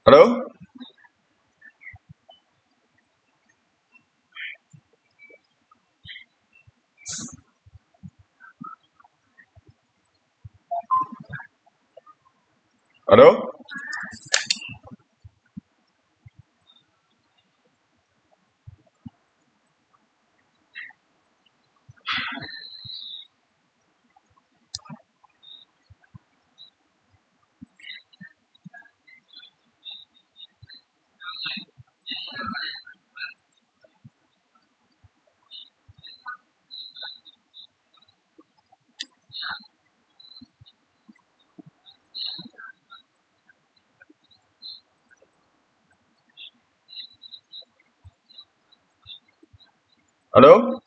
Halo? Halo? Halo?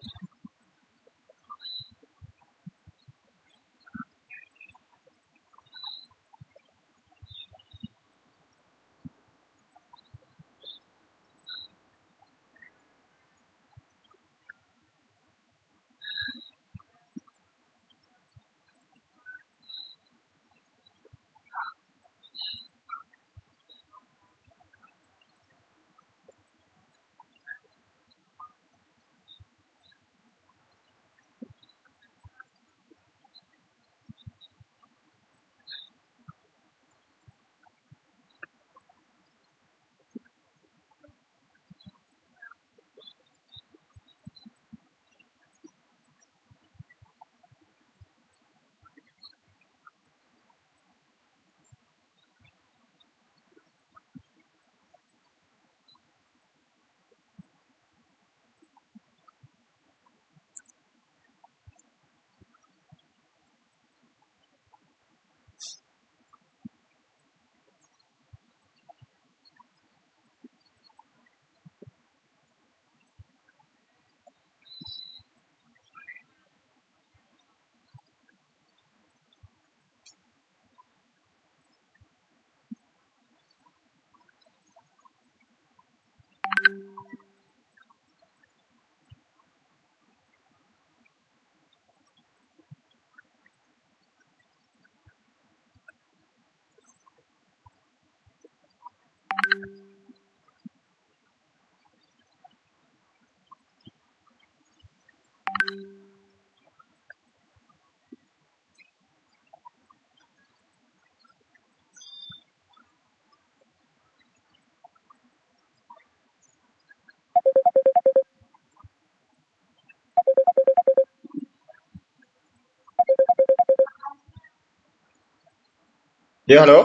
Ya, halo?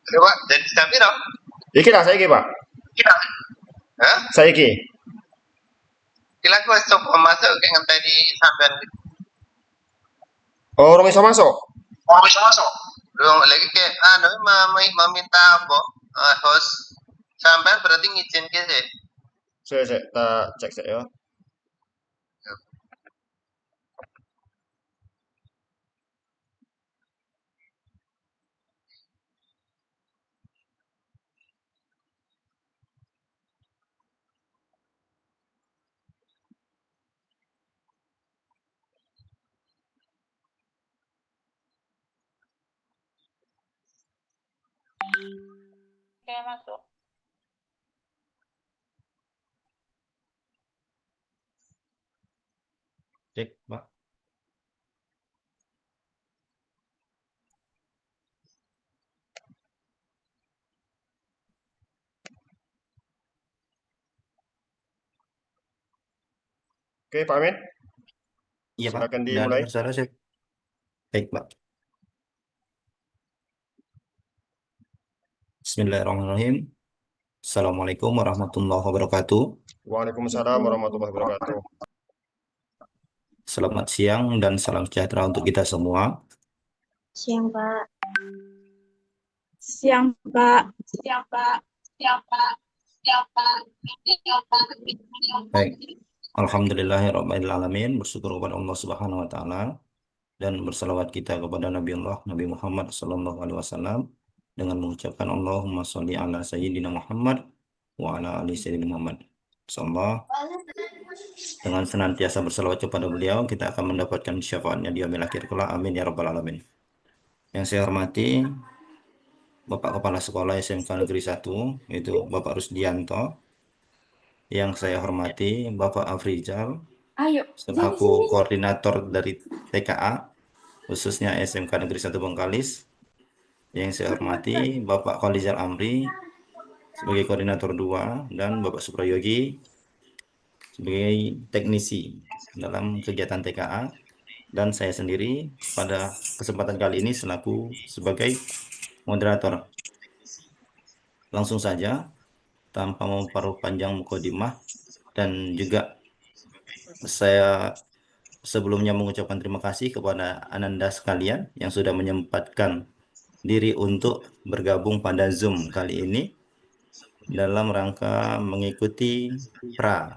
Coba jadi stabil dong. Iki lah saiki, Pak. Hah? Saiki. Kira aku coba masuk kayak yang tadi sampean Oh, urung iso masuk. oh bisa masuk. Belum lagi kayak meminta apa? Host sampean berarti ngizin ke sih. Sik, tak cek sik ya. Oke, masuk. Cek, Pak. Oke, Pak Amin, Iya, Pak. silakan Udah dimulai. dengar suara saya. Baik, Pak. Bismillahirrahmanirrahim. Assalamualaikum warahmatullahi wabarakatuh. Waalaikumsalam warahmatullahi wabarakatuh. Selamat siang dan salam sejahtera untuk kita semua. Siang, Pak. Siang, Pak. Siang, Pak. Siang, Pak. Siang, Pak. Siang, Pak. Baik. Alhamdulillahirrahmanirrahim. Bersyukur kepada Allah Subhanahu wa Ta'ala dan bersalawat kita kepada Nabi Allah Nabi Muhammad Sallallahu Alaihi Wasallam dengan mengucapkan Allahumma sholli ala Sayyidina Muhammad wa ala ali Sayyidina Muhammad. Insyaallah dengan senantiasa bersalawat kepada beliau kita akan mendapatkan syafaatnya di yaumil akhir kelak. Amin ya rabbal alamin. Yang saya hormati Bapak Kepala Sekolah SMK Negeri 1, yaitu Bapak Rusdianto. Yang saya hormati Bapak Afrizal, Ayo, selaku koordinator dari TKA, khususnya SMK Negeri 1 Bengkalis. Yang saya hormati Bapak Khalizal Amri, sebagai koordinator 2, dan Bapak Suprayogi, sebagai teknisi dalam kegiatan TKA. Dan saya sendiri pada kesempatan kali ini selaku sebagai moderator. Langsung saja, tanpa memperpanjang mukadimah, dan juga saya sebelumnya mengucapkan terima kasih kepada Ananda sekalian yang sudah menyempatkan diri untuk bergabung pada Zoom kali ini dalam rangka mengikuti pra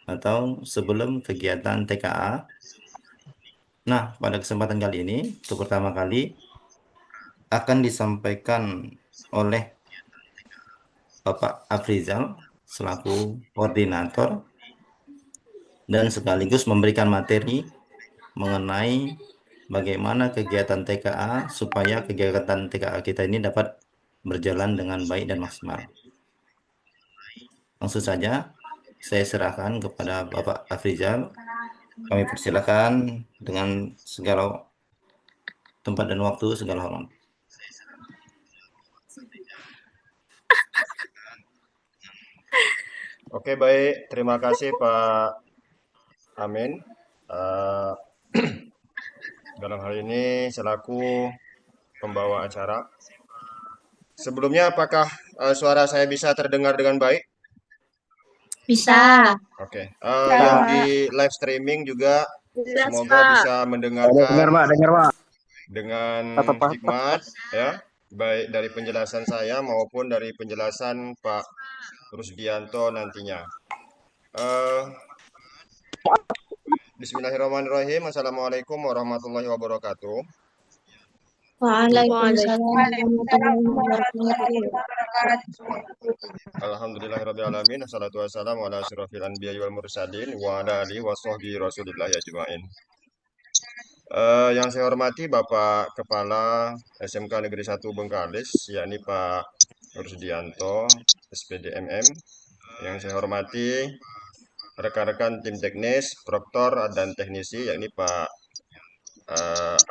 atau sebelum kegiatan TKA. Nah, pada kesempatan kali ini, untuk pertama kali akan disampaikan oleh Bapak Afrizal selaku koordinator dan sekaligus memberikan materi mengenai bagaimana kegiatan TKA supaya kegiatan TKA kita ini dapat berjalan dengan baik dan maksimal. Langsung saja saya serahkan kepada Bapak Afrizal. Kami persilakan dengan segala tempat dan waktu, segala hormat. Oke, baik. Terima kasih Pak Amin. Eh, dalam hal ini selaku pembawa acara. Sebelumnya, apakah suara saya bisa terdengar dengan baik? bisa. Oke. Bisa, Yang Pak. di live streaming juga Jelas, semoga Pak. bisa mendengarkan dengar Pak. dengan Apa? hikmat, ya, baik dari penjelasan saya maupun dari penjelasan Pak Rusdianto nantinya. Eh, Bismillahirrahmanirrahim. Assalamualaikum warahmatullahi wabarakatuh. Waalaikumsalam warahmatullahi wabarakatuh. Alhamdulillahirrahmanirrahim. Assalatu wassalamu ala asyrafil anbiya'i wal mursalin wa ala alihi wa sahbihi rasulillahi ajma'in. Yang saya hormati Bapak Kepala SMK Negeri 1 Bengkalis, yakni Pak Rusdianto, SPDMM. Yang saya hormati rekan-rekan tim teknis, proktor, dan teknisi, yakni Pak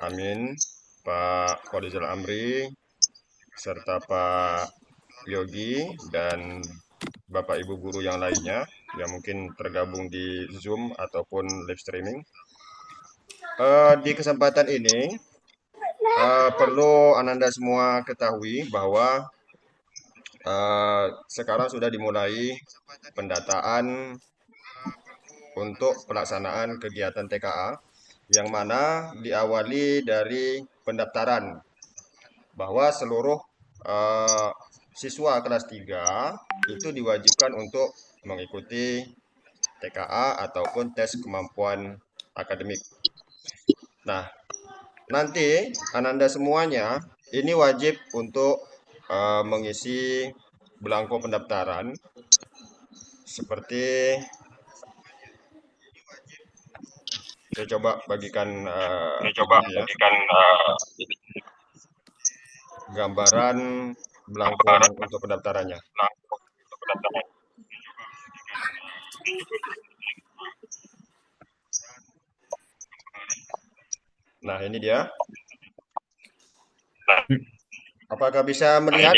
Amin, Pak Khalizal Amri, serta Pak Yogi, dan Bapak Ibu guru yang lainnya yang mungkin tergabung di Zoom ataupun live streaming. Di kesempatan ini perlu Ananda semua ketahui bahwa sekarang sudah dimulai pendataan untuk pelaksanaan kegiatan TKA, yang mana diawali dari pendaftaran bahwa seluruh siswa kelas 3 itu diwajibkan untuk mengikuti TKA ataupun tes kemampuan akademik. Nah, nanti Ananda semuanya ini wajib untuk mengisi belangko pendaftaran seperti saya coba bagikan gambaran belangko untuk pendaftarannya. Nah, ini dia. Apakah bisa melihat?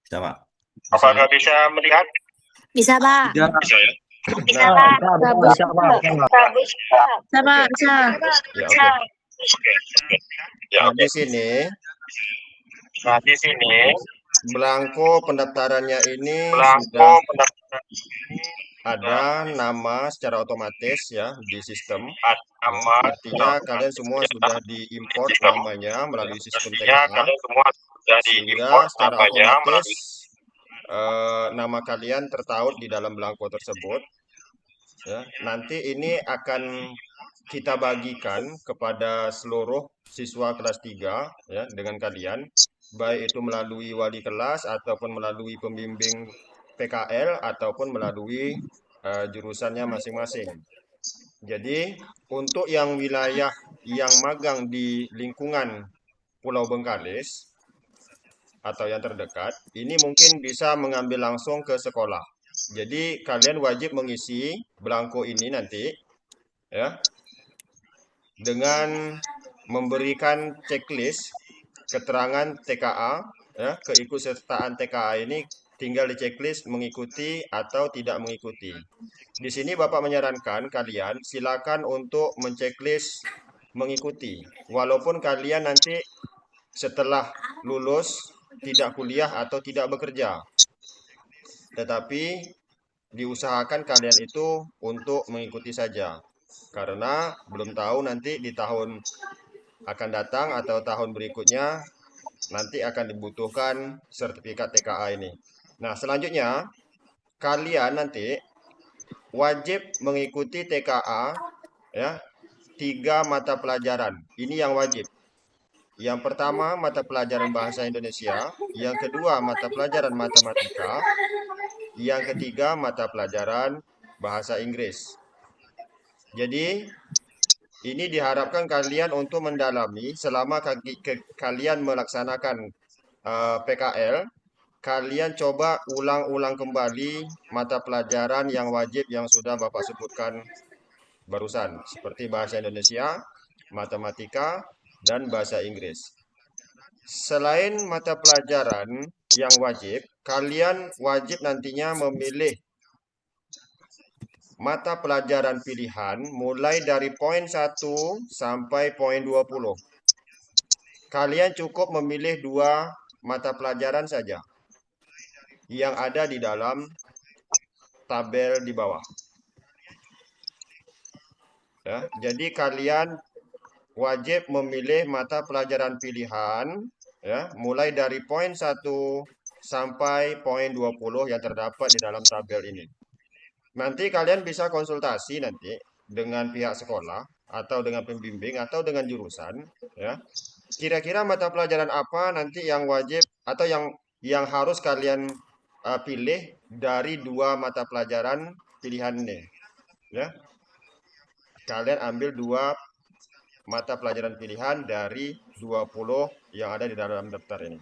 Bisa, Pak? Apakah bisa melihat? Bisa, Pak. Bisa. Bisa, Nah, Pak. Bagus, Pak. Bisa, Pak. Bisa. ya, oke. Nah, di sini belangko pendaftarannya ini sudah ada nama secara otomatis ya di sistem. Artinya kalian semua sudah diimport namanya melalui sistem TKA, sehingga secara otomatis nama kalian tertaut di dalam belangko tersebut. Ya, nanti ini akan kita bagikan kepada seluruh siswa kelas 3 ya dengan kalian, baik itu melalui wali kelas ataupun melalui pembimbing PKL ataupun melalui jurusannya masing-masing. Jadi untuk yang wilayah yang magang di lingkungan Pulau Bengkalis atau yang terdekat, ini mungkin bisa mengambil langsung ke sekolah. Jadi kalian wajib mengisi belangko ini nanti ya dengan memberikan checklist keterangan TKA ya, keikutsertaan TKA ini tinggal di checklist mengikuti atau tidak mengikuti. Di sini Bapak menyarankan kalian silakan untuk menceklis mengikuti. Walaupun kalian nanti setelah lulus tidak kuliah atau tidak bekerja. Tetapi diusahakan kalian itu untuk mengikuti saja. Karena belum tahu nanti di tahun akan datang atau tahun berikutnya nanti akan dibutuhkan sertifikat TKA ini. Nah, selanjutnya kalian nanti wajib mengikuti TKA ya 3 mata pelajaran. Ini yang wajib. Yang pertama mata pelajaran bahasa Indonesia, yang kedua mata pelajaran matematika, yang ketiga mata pelajaran bahasa Inggris. Jadi ini diharapkan kalian untuk mendalami selama kalian melaksanakan PKL, kalian coba ulang-ulang kembali mata pelajaran yang wajib yang sudah Bapak sebutkan barusan, seperti bahasa Indonesia, matematika, dan bahasa Inggris. Selain mata pelajaran yang wajib, kalian wajib nantinya memilih mata pelajaran pilihan mulai dari poin 1 sampai poin 20. Kalian cukup memilih 2 mata pelajaran saja yang ada di dalam tabel di bawah. Ya, jadi kalian wajib memilih mata pelajaran pilihan ya, mulai dari poin 1 sampai poin 20 yang terdapat di dalam tabel ini. Nanti kalian bisa konsultasi nanti dengan pihak sekolah atau dengan pembimbing atau dengan jurusan ya. Kira-kira mata pelajaran apa nanti yang wajib atau yang harus kalian pilih dari 2 mata pelajaran pilihan ini ya. Kalian ambil 2 mata pelajaran pilihan dari 20 yang ada di dalam daftar ini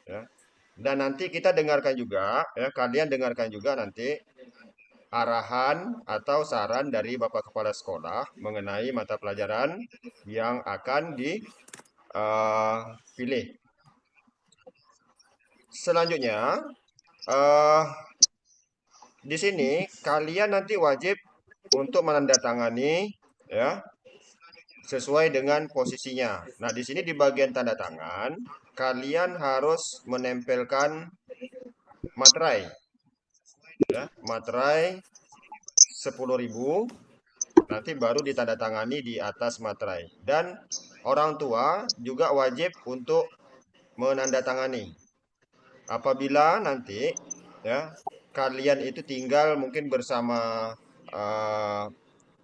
ya. Dan nanti kita dengarkan juga ya, kalian dengarkan juga nanti arahan atau saran dari Bapak Kepala Sekolah mengenai mata pelajaran yang akan dipilih. Selanjutnya, di sini kalian nanti wajib untuk menandatangani ya sesuai dengan posisinya. Nah, di sini di bagian tanda tangan kalian harus menempelkan materai ya, materai 10.000 nanti baru ditandatangani di atas materai. Dan orang tua juga wajib untuk menandatangani. Apabila nanti ya kalian itu tinggal mungkin bersama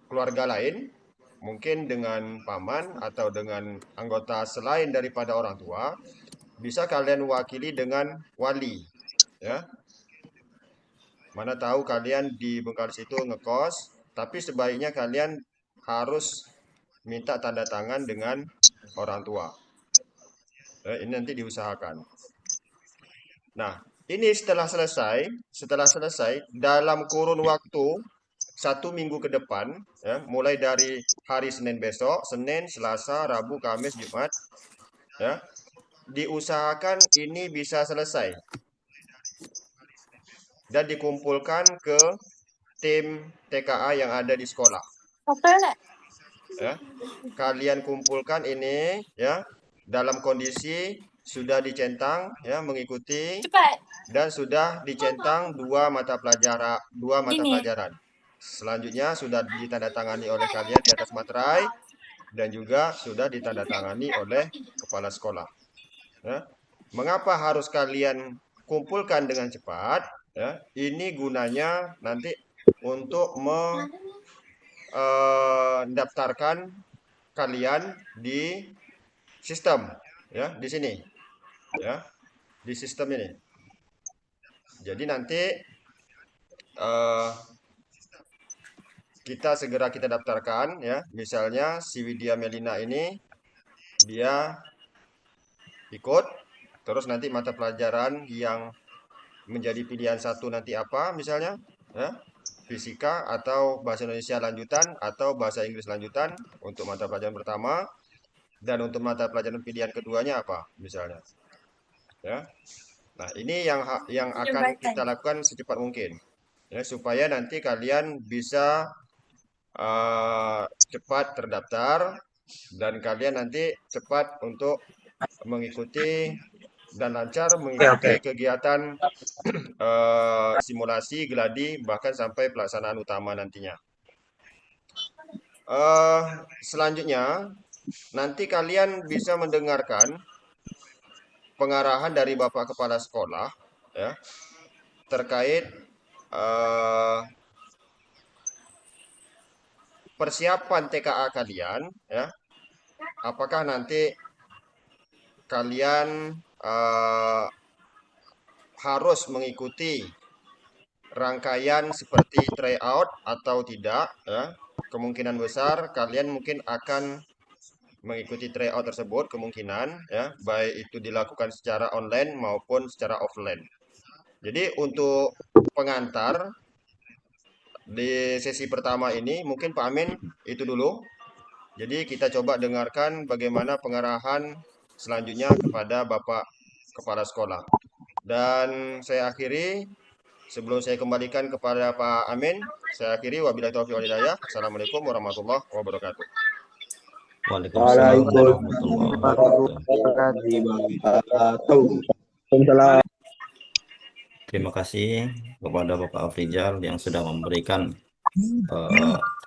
keluarga lain, mungkin dengan paman atau dengan anggota selain daripada orang tua, bisa kalian wakili dengan wali ya. Mana tahu kalian di Bengkalis itu ngekos, tapi sebaiknya kalian harus minta tanda tangan dengan orang tua. Ini nanti diusahakan. Nah, ini setelah selesai dalam kurun waktu 1 minggu ke depan, ya, mulai dari hari Senin besok, Senin, Selasa, Rabu, Kamis, Jumat, ya, diusahakan ini bisa selesai dan dikumpulkan ke tim TKA yang ada di sekolah. Ya, kalian kumpulkan ini ya dalam kondisi sudah dicentang ya mengikuti dan sudah dicentang 2 mata pelajaran. Selanjutnya sudah ditandatangani oleh kalian di atas materai dan juga sudah ditandatangani oleh kepala sekolah. Ya. Mengapa harus kalian kumpulkan dengan cepat? Ya, ini gunanya nanti untuk mendaftarkan kalian di sistem, ya di sini, ya di sistem ini. Jadi nanti kita daftarkan, ya misalnya si Widya Melina ini dia ikut Terus nanti mata pelajaran yang menjadi pilihan satu nanti apa misalnya, ya, fisika atau bahasa Indonesia lanjutan atau bahasa Inggris lanjutan untuk mata pelajaran pertama, dan untuk mata pelajaran pilihan keduanya apa misalnya, ya. Nah, ini yang akan kita lakukan secepat mungkin, ya, supaya nanti kalian bisa cepat terdaftar dan kalian nanti cepat untuk mengikuti dan lancar mengikuti kegiatan simulasi, geladi, bahkan sampai pelaksanaan utama nantinya. Selanjutnya, nanti kalian bisa mendengarkan pengarahan dari Bapak Kepala Sekolah, ya, terkait persiapan TKA kalian, ya. Apakah nanti kalian harus mengikuti rangkaian seperti tryout atau tidak, ya. Kemungkinan besar kalian mungkin akan mengikuti tryout tersebut, kemungkinan, ya, baik itu dilakukan secara online maupun secara offline. Jadi untuk pengantar di sesi pertama ini mungkin Pak Amin itu dulu. Jadi kita coba dengarkan bagaimana pengarahan selanjutnya kepada Bapak Kepala Sekolah. Dan saya akhiri, sebelum saya kembalikan kepada Pak Amin, saya akhiri wabillahi taufiq wal hidayah. Assalamualaikum warahmatullahi wabarakatuh. Waalaikumsalam warahmatullahi wabarakatuh. Terima kasih kepada Bapak Afrizal yang sudah memberikan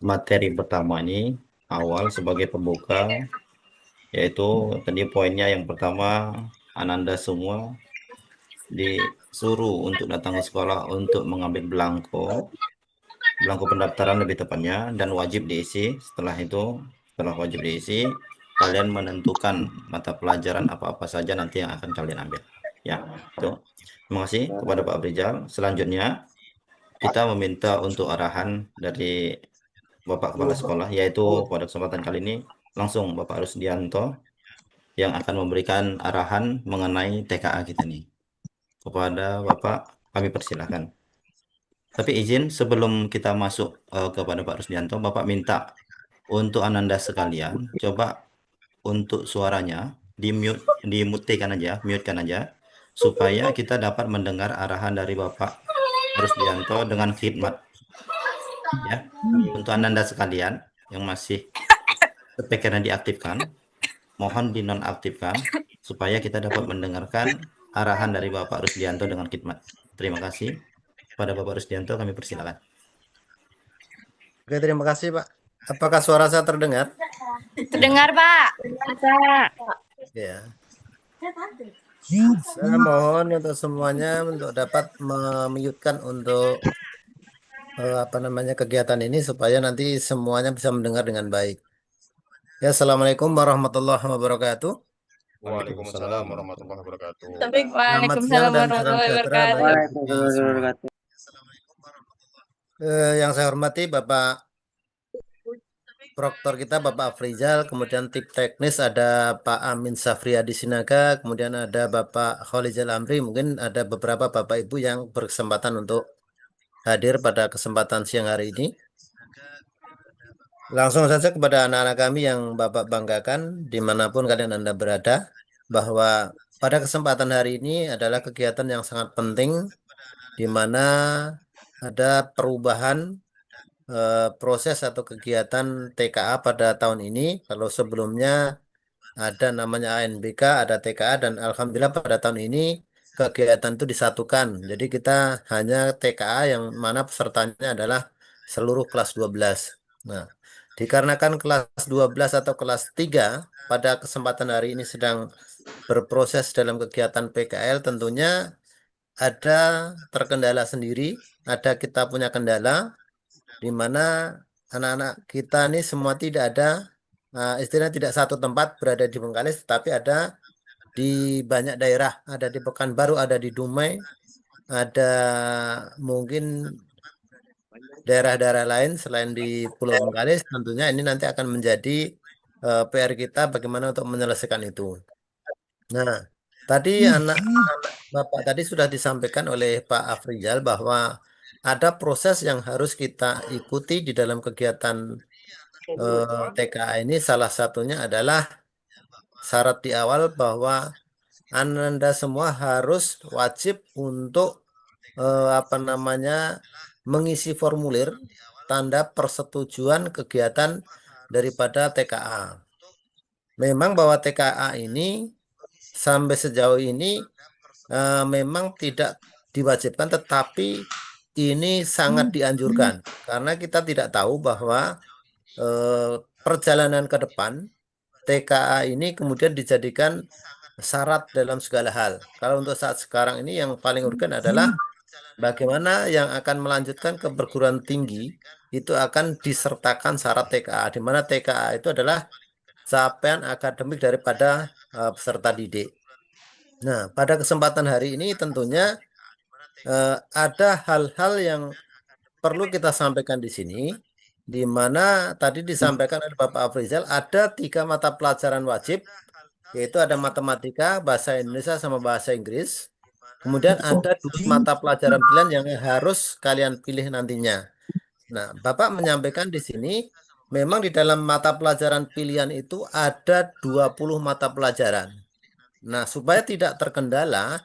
materi pertama ini awal sebagai pembuka, yaitu tadi poinnya yang pertama, Ananda semua disuruh untuk datang ke sekolah untuk mengambil belangko pendaftaran lebih tepatnya, dan wajib diisi. Setelah itu, setelah wajib diisi, kalian menentukan mata pelajaran apa-apa saja nanti yang akan kalian ambil. Ya, itu. Terima kasih kepada Pak Afrizal. Selanjutnya, kita meminta untuk arahan dari Bapak Kepala Sekolah, yaitu pada kesempatan kali ini langsung Bapak Rusdianto yang akan memberikan arahan mengenai TKA kita nih. Kepada Bapak, kami persilahkan. Tapi izin sebelum kita masuk kepada Pak Rusdianto, Bapak minta untuk Ananda sekalian, coba untuk suaranya dimutikan aja, mute-kan aja, supaya kita dapat mendengar arahan dari Bapak Rusdianto dengan khidmat. Ya, untuk Ananda sekalian yang masih speakernya diaktifkan, mohon dinonaktifkan supaya kita dapat mendengarkan arahan dari Bapak Rusdianto dengan khidmat. Terima kasih. Pada Bapak Rusdianto kami persilakan. Oke, terima kasih Pak. Apakah suara saya terdengar? Terdengar, Pak. Ya. Saya mohon untuk semuanya untuk dapat memute-kan untuk kegiatan ini supaya nanti semuanya bisa mendengar dengan baik. Ya, Assalamualaikum warahmatullahi wabarakatuh. Waalaikumsalam warahmatullahi wabarakatuh. Waalaikumsalam warahmatullahi wabarakatuh. Yang saya hormati Bapak Proktor kita Bapak Afrizal, kemudian tim teknis ada Pak Amin Safriyadi Sinaga, kemudian ada Bapak Kholijal Amri, mungkin ada beberapa Bapak Ibu yang berkesempatan untuk hadir pada kesempatan siang hari ini. Langsung saja kepada anak-anak kami yang Bapak banggakan, dimanapun kalian Anda berada, bahwa pada kesempatan hari ini adalah kegiatan yang sangat penting, di mana ada perubahan proses atau kegiatan TKA pada tahun ini. Kalau sebelumnya ada namanya ANBK, ada TKA, dan alhamdulillah pada tahun ini kegiatan itu disatukan. Jadi kita hanya TKA yang mana pesertanya adalah seluruh kelas 12. Nah, dikarenakan kelas 12 atau kelas 3 pada kesempatan hari ini sedang berproses dalam kegiatan PKL, tentunya ada terkendala sendiri, ada kita punya kendala, di mana anak-anak kita ini semua tidak ada, istilahnya tidak satu tempat berada di Bengkalis, tapi ada di banyak daerah, ada di Pekanbaru, ada di Dumai, ada mungkin daerah-daerah lain selain di Pulau Bengkalis. Tentunya ini nanti akan menjadi PR kita bagaimana untuk menyelesaikan itu. Nah, Tadi anak Bapak tadi sudah disampaikan oleh Pak Afrizal bahwa ada proses yang harus kita ikuti di dalam kegiatan TKA ini. Salah satunya adalah syarat di awal bahwa Anda semua harus wajib untuk mengisi formulir tanda persetujuan kegiatan daripada TKA. Memang bahwa TKA ini sampai sejauh ini memang tidak diwajibkan, tetapi ini sangat dianjurkan karena kita tidak tahu bahwa perjalanan ke depan TKA ini kemudian dijadikan syarat dalam segala hal. Kalau untuk saat sekarang ini yang paling urgen adalah bagaimana yang akan melanjutkan ke perguruan tinggi itu akan disertakan syarat TKA, di mana TKA itu adalah capaian akademik daripada peserta didik. Nah, pada kesempatan hari ini tentunya ada hal-hal yang perlu kita sampaikan di sini, di mana tadi disampaikan oleh Bapak Afrizal ada 3 mata pelajaran wajib, yaitu ada matematika, bahasa Indonesia, sama bahasa Inggris. Kemudian ada 2 mata pelajaran pilihan yang harus kalian pilih nantinya. Nah, Bapak menyampaikan di sini, memang di dalam mata pelajaran pilihan itu ada 20 mata pelajaran. Nah, supaya tidak terkendala,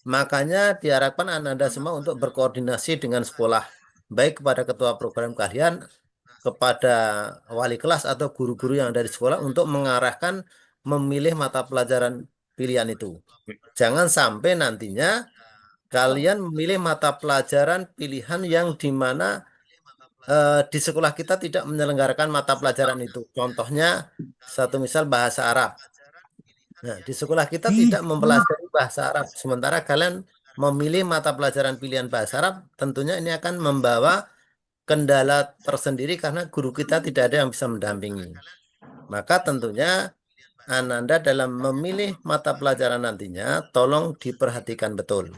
makanya diharapkan Anda semua untuk berkoordinasi dengan sekolah, baik kepada ketua program kalian, kepada wali kelas atau guru-guru yang ada di sekolah untuk mengarahkan memilih mata pelajaran pilihan itu. Jangan sampai nantinya kalian memilih mata pelajaran pilihan yang di mana di sekolah kita tidak menyelenggarakan mata pelajaran itu. Contohnya, satu misal bahasa Arab. Nah, di sekolah kita tidak mempelajari bahasa Arab, sementara kalian memilih mata pelajaran pilihan bahasa Arab, tentunya ini akan membawa kendala tersendiri karena guru kita tidak ada yang bisa mendampingi. Maka tentunya Ananda dalam memilih mata pelajaran nantinya, tolong diperhatikan betul.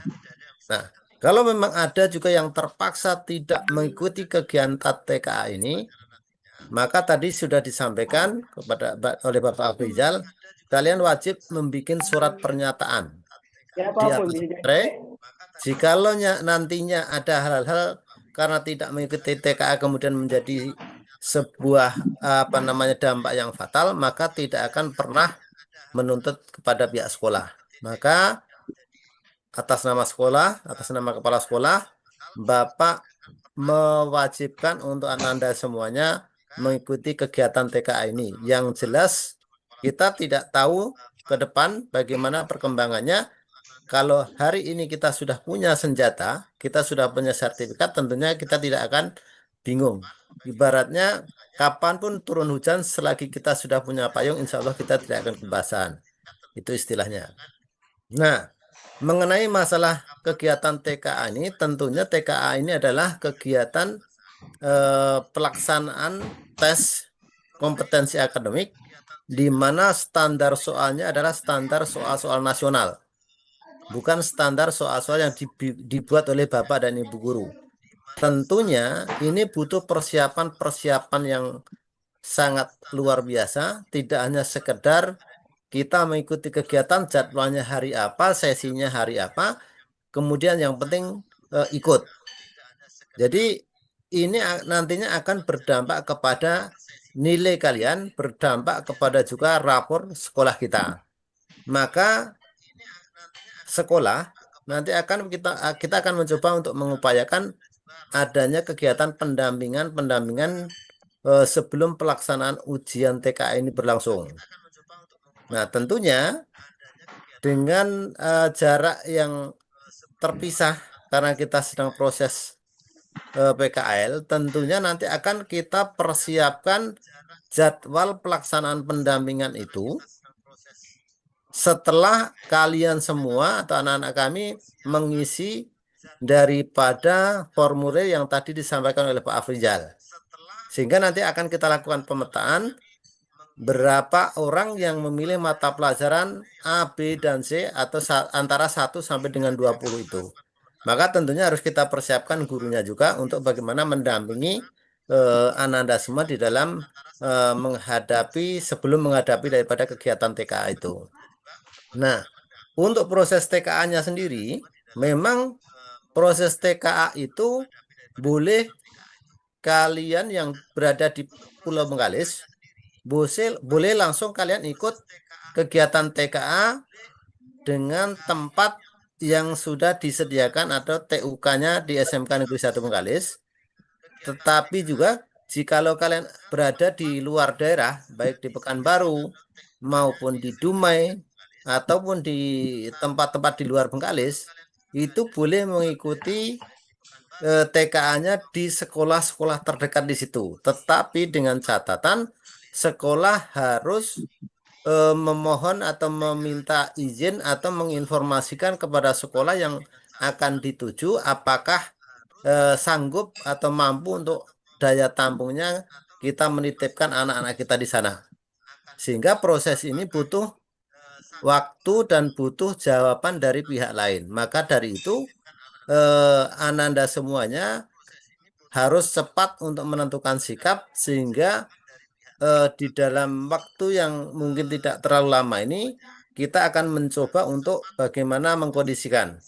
Nah, kalau memang ada juga yang terpaksa tidak mengikuti kegiatan TKA ini, maka tadi sudah disampaikan oleh Bapak Afrizal, kalian wajib membuat surat pernyataan di atas baterai. Jikalau nantinya ada hal-hal karena tidak mengikuti TKA kemudian menjadi sebuah dampak yang fatal, maka tidak akan pernah menuntut kepada pihak sekolah. Maka atas nama sekolah, atas nama kepala sekolah, Bapak mewajibkan untuk Anda semuanya mengikuti kegiatan TKA ini. Yang jelas kita tidak tahu ke depan bagaimana perkembangannya. Kalau hari ini kita sudah punya senjata, kita sudah punya sertifikat, tentunya kita tidak akan bingung. Ibaratnya kapanpun turun hujan, selagi kita sudah punya payung, insya Allah kita tidak akan kebasahan. Itu istilahnya. Nah, mengenai masalah kegiatan TKA ini, tentunya TKA ini adalah kegiatan pelaksanaan tes kompetensi akademik, di mana standar soalnya adalah standar soal-soal nasional, bukan standar soal-soal yang dibuat oleh Bapak dan Ibu guru. Tentunya ini butuh persiapan yang sangat luar biasa, tidak hanya sekedar kita mengikuti kegiatan, jadwalnya hari apa, sesinya hari apa, kemudian yang penting ikut. Jadi ini nantinya akan berdampak kepada nilai kalian, berdampak kepada juga rapor sekolah kita. Maka sekolah nanti akan kita akan mencoba untuk mengupayakan adanya kegiatan pendampingan sebelum pelaksanaan ujian TKA ini berlangsung. Nah, tentunya dengan jarak yang terpisah karena kita sedang proses PKL, tentunya nanti akan kita persiapkan jadwal pelaksanaan pendampingan itu setelah kalian semua atau anak-anak kami mengisi daripada formulir yang tadi disampaikan oleh Pak Afrizal. Sehingga nanti akan kita lakukan pemetaan berapa orang yang memilih mata pelajaran A, B, dan C atau antara 1 sampai dengan 20 itu. Maka tentunya harus kita persiapkan gurunya juga untuk bagaimana mendampingi Ananda semua di dalam sebelum menghadapi daripada kegiatan TKA itu. Nah, Untuk proses TKA-nya sendiri, memang proses TKA itu boleh kalian yang berada di Pulau Bengkalis, boleh langsung kalian ikut kegiatan TKA dengan tempat yang sudah disediakan atau TUK-nya di SMK Negeri 1 Bengkalis. Tetapi juga jikalau kalian berada di luar daerah, baik di Pekanbaru maupun di Dumai ataupun di tempat-tempat di luar Bengkalis, itu boleh mengikuti TKA-nya di sekolah-sekolah terdekat di situ. Tetapi dengan catatan sekolah harus memohon atau meminta izin atau menginformasikan kepada sekolah yang akan dituju apakah sanggup atau mampu untuk daya tampungnya kita menitipkan anak-anak kita di sana. Sehingga proses ini butuh waktu dan butuh jawaban dari pihak lain. Maka dari itu Ananda semuanya harus cepat untuk menentukan sikap sehingga di dalam waktu yang mungkin tidak terlalu lama ini kita akan mencoba untuk bagaimana mengkondisikan.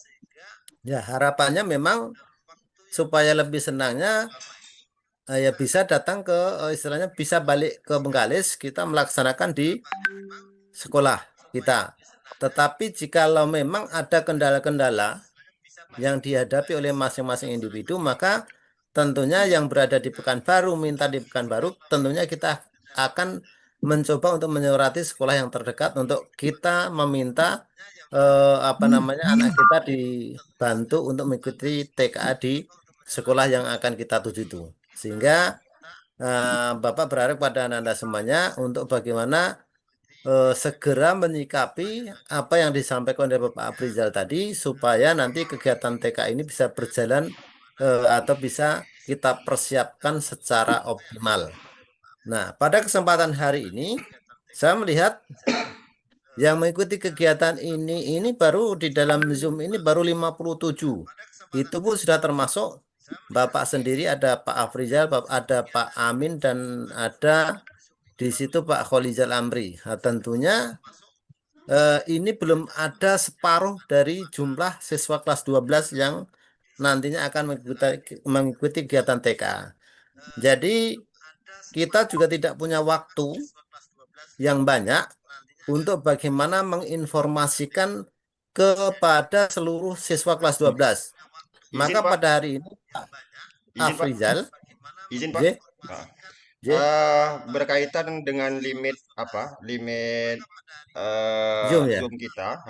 Ya, harapannya memang supaya lebih senangnya ya bisa datang ke istilahnya bisa balik ke Bengkalis kita melaksanakan di sekolah kita. Tetapi jikalau memang ada kendala-kendala yang dihadapi oleh masing-masing individu, maka tentunya yang berada di Pekanbaru minta di Pekanbaru, tentunya kita akan mencoba untuk menyurati sekolah yang terdekat untuk kita meminta anak kita dibantu untuk mengikuti TKA di sekolah yang akan kita tuju itu. Sehingga Bapak berharap pada Anda semuanya untuk bagaimana segera menyikapi apa yang disampaikan oleh Bapak Afrizal tadi supaya nanti kegiatan TK ini bisa berjalan atau bisa kita persiapkan secara optimal. Nah, pada kesempatan hari ini saya melihat yang mengikuti kegiatan ini baru di dalam Zoom ini baru 57. Itu pun sudah termasuk Bapak sendiri, ada Pak Afrizal, ada Pak Amin, dan ada di situ Pak Kholizal Amri. Nah, tentunya ini belum ada separuh dari jumlah siswa kelas 12 yang nantinya akan mengikuti kegiatan TK. Jadi kita juga tidak punya waktu yang banyak untuk bagaimana menginformasikan kepada seluruh siswa kelas 12. Maka Pak. pada hari ini Pak Izin, Pak. Afrizal, Izin, Pak. J, Nah, J, berkaitan dengan limit Zoom ya. Zoom kita,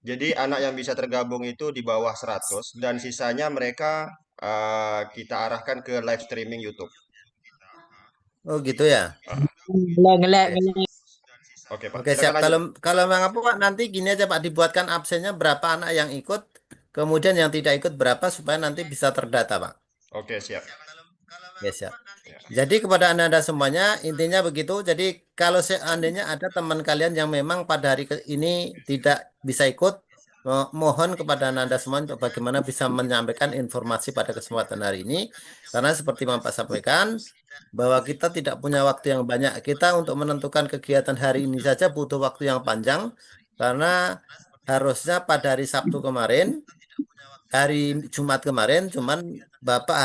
jadi anak yang bisa tergabung itu di bawah 100 dan sisanya mereka kita arahkan ke live streaming YouTube. Oh gitu ya. Ngelek. Oke, Pak. Oke, siap. Silakan lanjut. Kalau Bang apa Pak, nanti gini aja Pak, dibuatkan absennya berapa anak yang ikut, kemudian yang tidak ikut berapa supaya nanti bisa terdata Pak. Oke, siap. Ya, siap. Jadi kepada Anda semuanya intinya begitu. Jadi kalau seandainya ada teman kalian yang memang pada hari ini tidak bisa ikut, mohon kepada Anda semua untuk bagaimana bisa menyampaikan informasi pada kesempatan hari ini. Karena seperti Bapak sampaikan, bahwa kita tidak punya waktu yang banyak. Kita untuk menentukan kegiatan hari ini saja butuh waktu yang panjang. Karena harusnya pada hari Sabtu kemarin, hari Jumat kemarin, cuman Bapak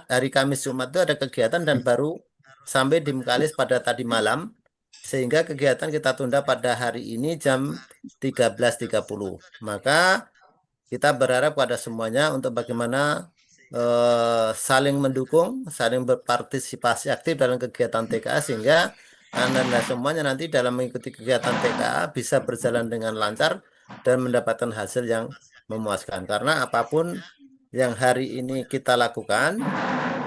hari Kamis Jumat itu ada kegiatan dan baru sampai di Bengkalis pada tadi malam. Sehingga kegiatan kita tunda pada hari ini jam 13.30. Maka kita berharap pada semuanya untuk bagaimana saling mendukung, saling berpartisipasi aktif dalam kegiatan TKA sehingga Anda semuanya nanti dalam mengikuti kegiatan TKA bisa berjalan dengan lancar dan mendapatkan hasil yang memuaskan. Karena apapun yang hari ini kita lakukan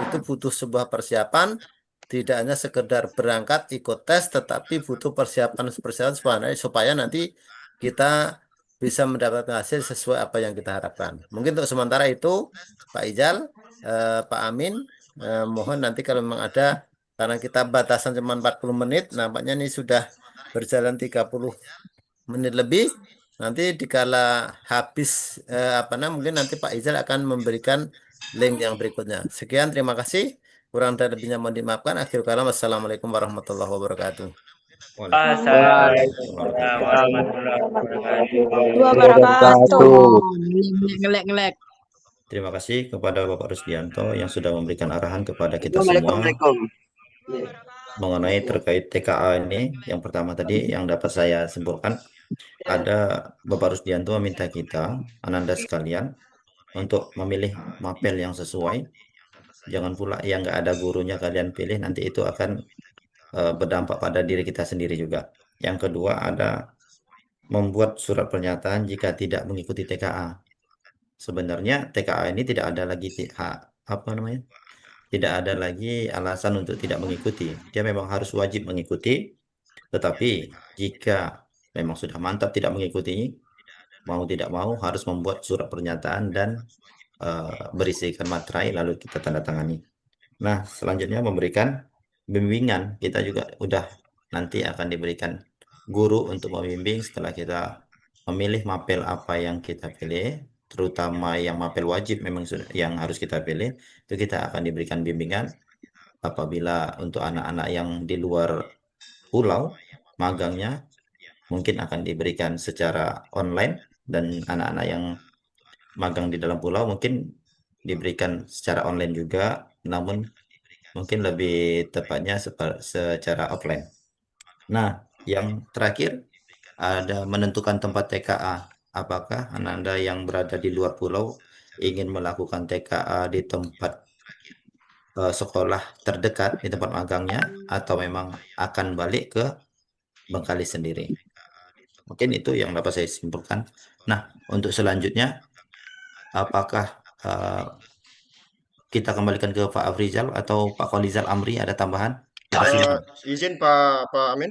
itu butuh sebuah persiapan, tidak hanya sekedar berangkat ikut tes, tetapi butuh persiapan supaya nanti kita bisa mendapatkan hasil sesuai apa yang kita harapkan. Mungkin untuk sementara itu, Pak Ijal, Pak Amin, mohon nanti kalau memang ada, karena kita batasan cuma 40 menit, nampaknya ini sudah berjalan 30 menit lebih. Nanti dikala habis mungkin nanti Pak Ijal akan memberikan link yang berikutnya. Sekian, terima kasih. Kurang dan lebihnya mohon dimaafkan. Akhir kalam, wassalamualaikum warahmatullahi wabarakatuh. Assalamualaikum warahmatullahi Wabarakatuh. Ngelek. Terima kasih kepada Bapak Rusdianto yang sudah memberikan arahan kepada kita semua mengenai terkait TKA ini. Yang pertama tadi yang dapat saya simpulkan, ada Bapak Rusdianto meminta kita, Ananda sekalian, untuk memilih mapel yang sesuai. Jangan pula yang nggak ada gurunya kalian pilih, nanti itu akan berdampak pada diri kita sendiri juga. Yang kedua ada membuat surat pernyataan jika tidak mengikuti TKA. Sebenarnya TKA ini tidak ada lagi tidak ada lagi alasan untuk tidak mengikuti. Dia memang harus wajib mengikuti, tetapi jika memang sudah mantap tidak mengikuti, mau tidak mau harus membuat surat pernyataan dan berisikan materai lalu kita tanda tangani. Nah, selanjutnya memberikan bimbingan. Kita juga udah nanti akan diberikan guru untuk membimbing setelah kita memilih mapel apa yang kita pilih, terutama yang mapel wajib memang sudah yang harus kita pilih, itu kita akan diberikan bimbingan. Apabila untuk anak-anak yang di luar pulau, magangnya mungkin akan diberikan secara online, dan anak-anak yang magang di dalam pulau mungkin diberikan secara online juga, namun mungkin lebih tepatnya secara offline. Nah, yang terakhir ada menentukan tempat TKA. Apakah Ananda yang berada di luar pulau ingin melakukan TKA di tempat sekolah terdekat di tempat magangnya, atau memang akan balik ke Bengkalis sendiri? Mungkin itu yang dapat saya simpulkan. Nah, untuk selanjutnya, apakah kita kembalikan ke Pak Afrizal atau Pak Khalizal Amri, ada tambahan? Silakan. Izin Pak Amin.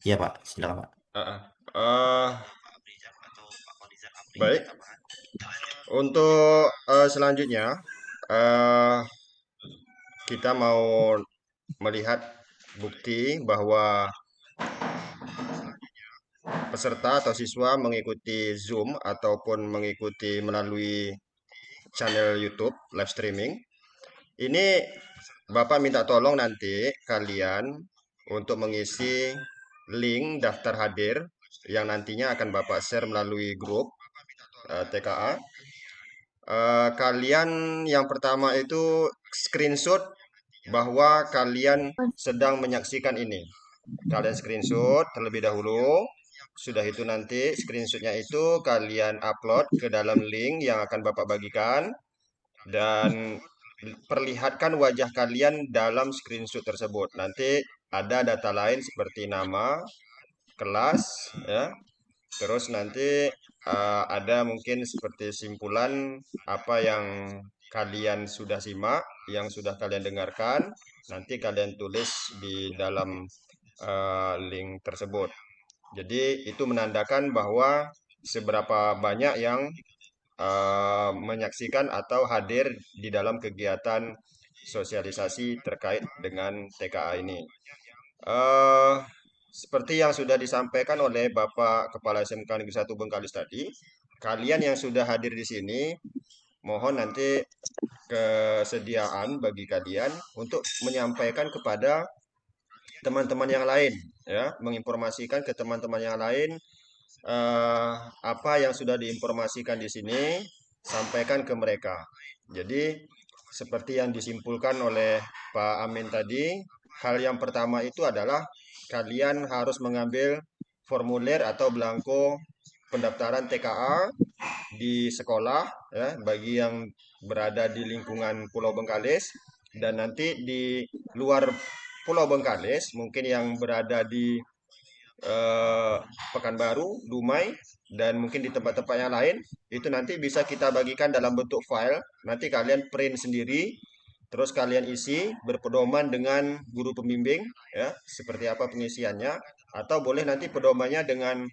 Iya Pak, silakan Pak. Baik. Untuk selanjutnya kita mau melihat bukti bahwa peserta atau siswa mengikuti Zoom ataupun mengikuti melalui channel YouTube live streaming. Ini Bapak minta tolong nanti kalian untuk mengisi link daftar hadir yang nantinya akan Bapak share melalui grup TKA. Kalian yang pertama itu screenshot bahwa kalian sedang menyaksikan ini. Kalian screenshot terlebih dahulu. Sudah itu nanti screenshotnya itu kalian upload ke dalam link yang akan Bapak bagikan, dan perlihatkan wajah kalian dalam screenshot tersebut. Nanti ada data lain seperti nama, kelas, ya. Terus nanti ada mungkin seperti simpulan apa yang kalian sudah simak, yang sudah kalian dengarkan. Nanti kalian tulis di dalam link tersebut. Jadi itu menandakan bahwa seberapa banyak yang menyaksikan atau hadir di dalam kegiatan sosialisasi terkait dengan TKA ini. Seperti yang sudah disampaikan oleh Bapak Kepala SMK Negeri 1 Bengkalis tadi, kalian yang sudah hadir di sini, mohon nanti kesediaan bagi kalian untuk menyampaikan kepada teman-teman yang lain, ya, menginformasikan ke teman-teman yang lain apa yang sudah diinformasikan di sini, sampaikan ke mereka. Jadi seperti yang disimpulkan oleh Pak Amin tadi, hal yang pertama itu adalah kalian harus mengambil formulir atau belangko pendaftaran TKA di sekolah, ya, bagi yang berada di lingkungan Pulau Bengkalis, dan nanti di luar Pulau Bengkalis, mungkin yang berada di Pekanbaru, Dumai, dan mungkin di tempat-tempat yang lain, itu nanti bisa kita bagikan dalam bentuk file. Nanti kalian print sendiri, terus kalian isi berpedoman dengan guru pembimbing, ya, seperti apa pengisiannya, atau boleh nanti pedomannya dengan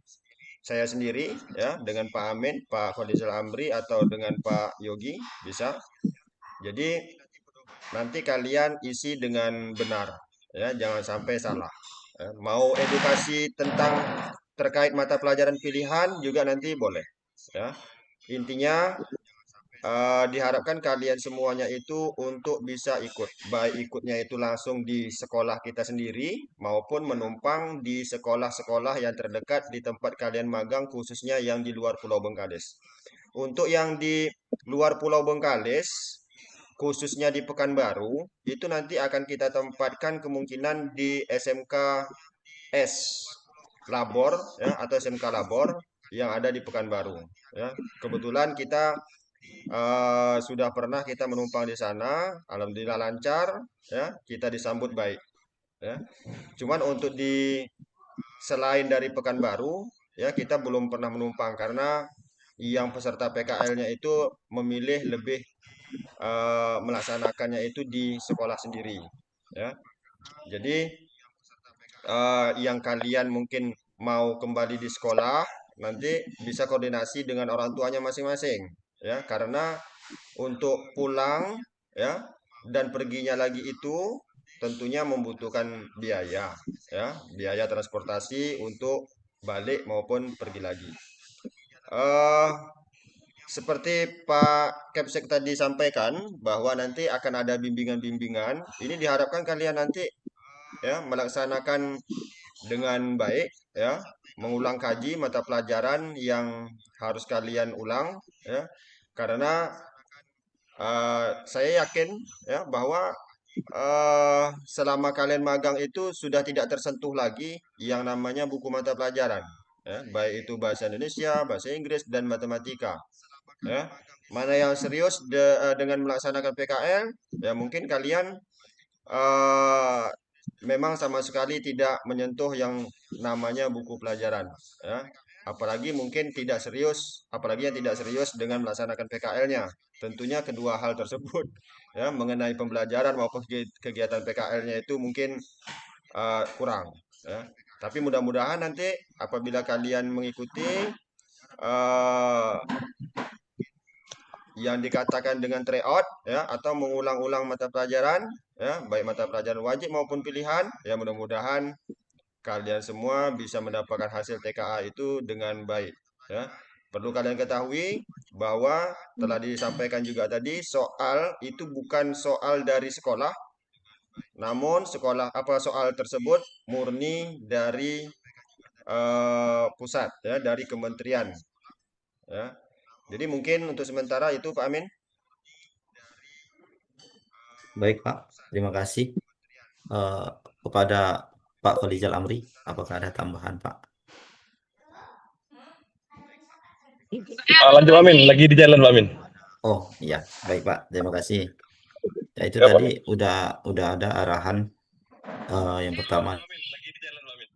saya sendiri, ya, dengan Pak Amin, Pak Khalizal Amri, atau dengan Pak Yogi, bisa. Jadi nanti kalian isi dengan benar, ya, jangan sampai salah. Mau edukasi tentang terkait mata pelajaran pilihan juga nanti boleh, ya. Intinya diharapkan kalian semuanya itu untuk bisa ikut. Baik ikutnya itu langsung di sekolah kita sendiri maupun menumpang di sekolah-sekolah yang terdekat di tempat kalian magang, khususnya yang di luar Pulau Bengkalis. Untuk yang di luar Pulau Bengkalis, khususnya di Pekanbaru, itu nanti akan kita tempatkan kemungkinan di SMK S Labor ya, atau SMK Labor yang ada di Pekanbaru. Ya. Kebetulan kita sudah pernah kita menumpang di sana, alhamdulillah lancar, ya, kita disambut baik. Ya. Cuman untuk di selain dari Pekanbaru, ya kita belum pernah menumpang karena yang peserta PKL-nya itu memilih lebih melaksanakannya itu di sekolah sendiri. Ya. Jadi yang kalian mungkin mau kembali di sekolah nanti bisa koordinasi dengan orang tuanya masing-masing. Ya, karena untuk pulang ya dan perginya lagi itu tentunya membutuhkan biaya ya, biaya transportasi untuk balik maupun pergi lagi. Eh Seperti Pak Kepsek tadi sampaikan bahwa nanti akan ada bimbingan-bimbingan. Ini diharapkan kalian nanti ya melaksanakan dengan baik ya, mengulang kaji mata pelajaran yang harus kalian ulang ya. Karena saya yakin ya bahwa selama kalian magang itu sudah tidak tersentuh lagi yang namanya buku mata pelajaran ya, baik itu bahasa Indonesia, bahasa Inggris dan matematika ya. Mana yang serius dengan melaksanakan PKL ya mungkin kalian eh, memang sama sekali tidak menyentuh yang namanya buku pelajaran ya. Apalagi yang tidak serius dengan melaksanakan PKL-nya. Tentunya kedua hal tersebut ya mengenai pembelajaran maupun kegiatan PKL-nya itu mungkin kurang ya. Tapi mudah-mudahan nanti apabila kalian mengikuti eh, yang dikatakan dengan tryout ya atau mengulang-ulang mata pelajaran ya, baik mata pelajaran wajib maupun pilihan, ya mudah-mudahan kalian semua bisa mendapatkan hasil TKA itu dengan baik ya. Perlu kalian ketahui bahwa telah disampaikan juga tadi soal itu bukan soal dari sekolah, namun soal tersebut murni dari pusat ya, dari kementerian ya. Jadi mungkin untuk sementara itu Pak Amin. Baik Pak, terima kasih eh, kepada Pak Khalizal Amri. Apakah ada tambahan Pak? Lanjut Pak Amin, lagi di jalan Pak Amin. Oh iya, baik Pak, terima kasih. Ya itu Ya, Pak. tadi udah ada arahan yang pertama. Lagi di jalan Pak Amin.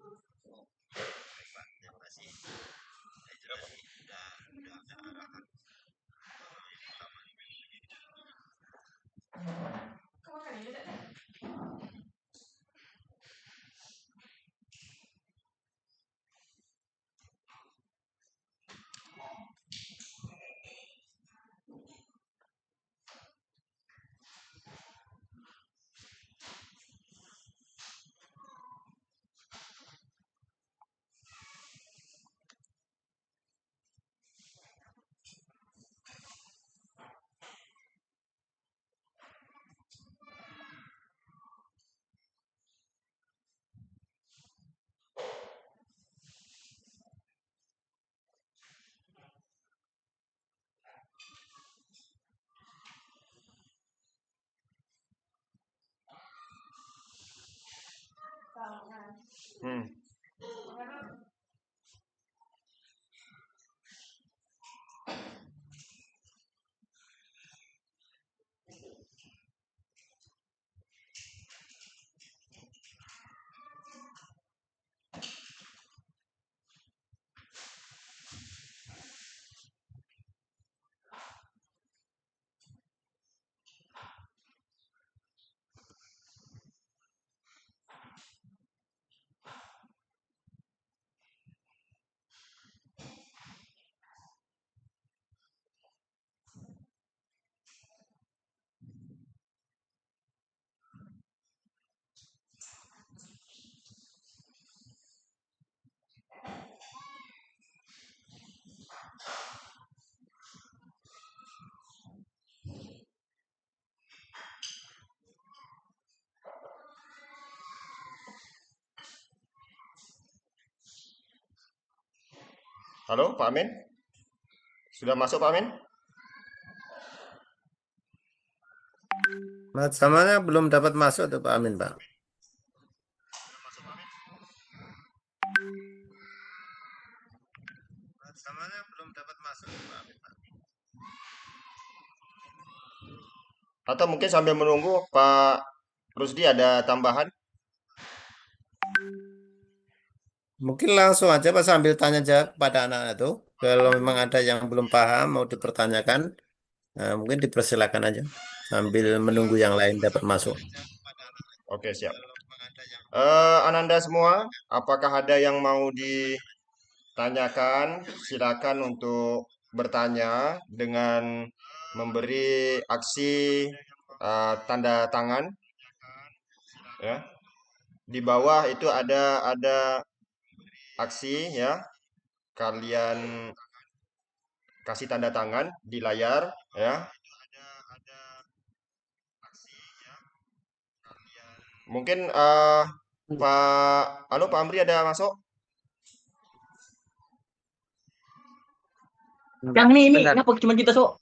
Halo, Pak Amin? Sudah masuk, Pak Amin? Mas Zamalnya belum dapat masuk tuh Pak Amin, Pak. Mas Zamalnya belum dapat masuk tuh Pak Amin, Pak. Atau mungkin sambil menunggu Pak Rusdi ada tambahan? Mungkin langsung aja Pak sambil tanya jawab pada anak-anak itu. Kalau memang ada yang belum paham mau dipertanyakan, mungkin dipersilakan aja sambil menunggu yang lain dapat masuk. Oke, siap. Ananda semua, apakah ada yang mau ditanyakan? Silakan untuk bertanya dengan memberi aksi tanda tangan. Ya. Di bawah itu ada aksi ya. Kalian kasih tanda tangan di layar ya. Mungkin Pak Amri ada masuk? Yang ini kenapa cuma kita sok?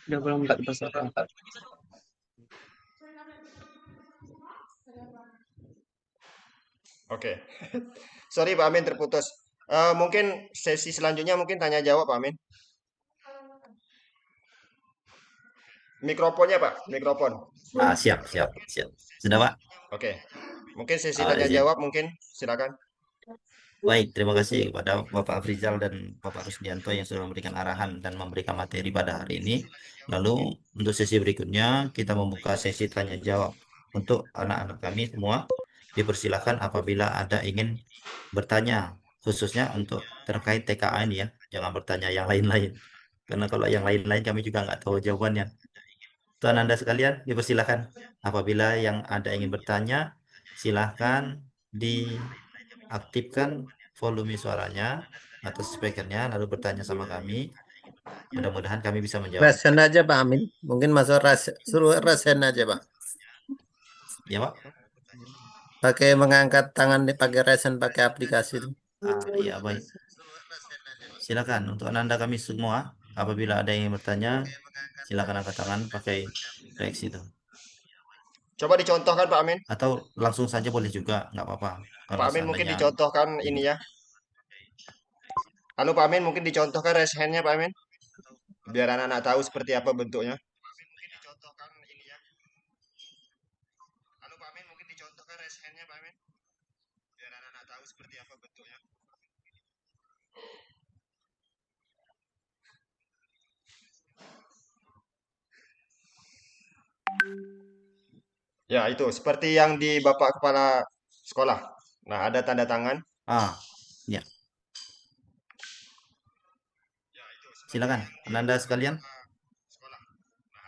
Dia belum tak dipersiapkan. Oke. Sorry Pak Amin terputus. Mungkin sesi selanjutnya mungkin tanya jawab Pak Amin. Mikrofonnya Pak, mikrofon. Siap. Sudah Pak? Oke. Mungkin sesi Ah, tanya izin. jawab mungkin silakan. Baik, terima kasih kepada Bapak Afrizal dan Bapak Rusdianto yang sudah memberikan arahan dan memberikan materi pada hari ini. Lalu untuk sesi berikutnya kita membuka sesi tanya jawab untuk anak-anak kami semua. Dipersilakan apabila ada ingin bertanya, khususnya untuk terkait TKA ini ya. Jangan bertanya yang lain-lain. Karena kalau yang lain-lain kami juga nggak tahu jawabannya. Tuan Anda sekalian, dipersilakan. Apabila yang ada ingin bertanya, silahkan diaktifkan volume suaranya atau speakernya, lalu bertanya sama kami. Mudah-mudahan kami bisa menjawab. Resen aja Pak Amin. Mungkin masuk suruh resen aja Pak. Ya Pak? Pakai mengangkat tangan pakai resen pakai aplikasi itu. Iya baik. Silakan untuk Anda kami semua. Apabila ada yang ingin bertanya, silakan angkat tangan pakai reaksi itu. Coba dicontohkan Pak Amin. Atau langsung saja boleh juga, nggak apa-apa. Kalau Pak Amin mungkin seandainya dicontohkan ini ya. Pak Amin mungkin dicontohkan raise hand-nya Pak Amin. Biar anak-anak tahu seperti apa bentuknya. Pak Amin mungkin dicontohkan raise hand-nya Pak Amin. Biar anak-anak tahu seperti apa bentuknya. Ya, itu seperti yang di Bapak Kepala Sekolah. Nah, ada tanda tangan. Ya. Silakan, Anda sekalian. Nah,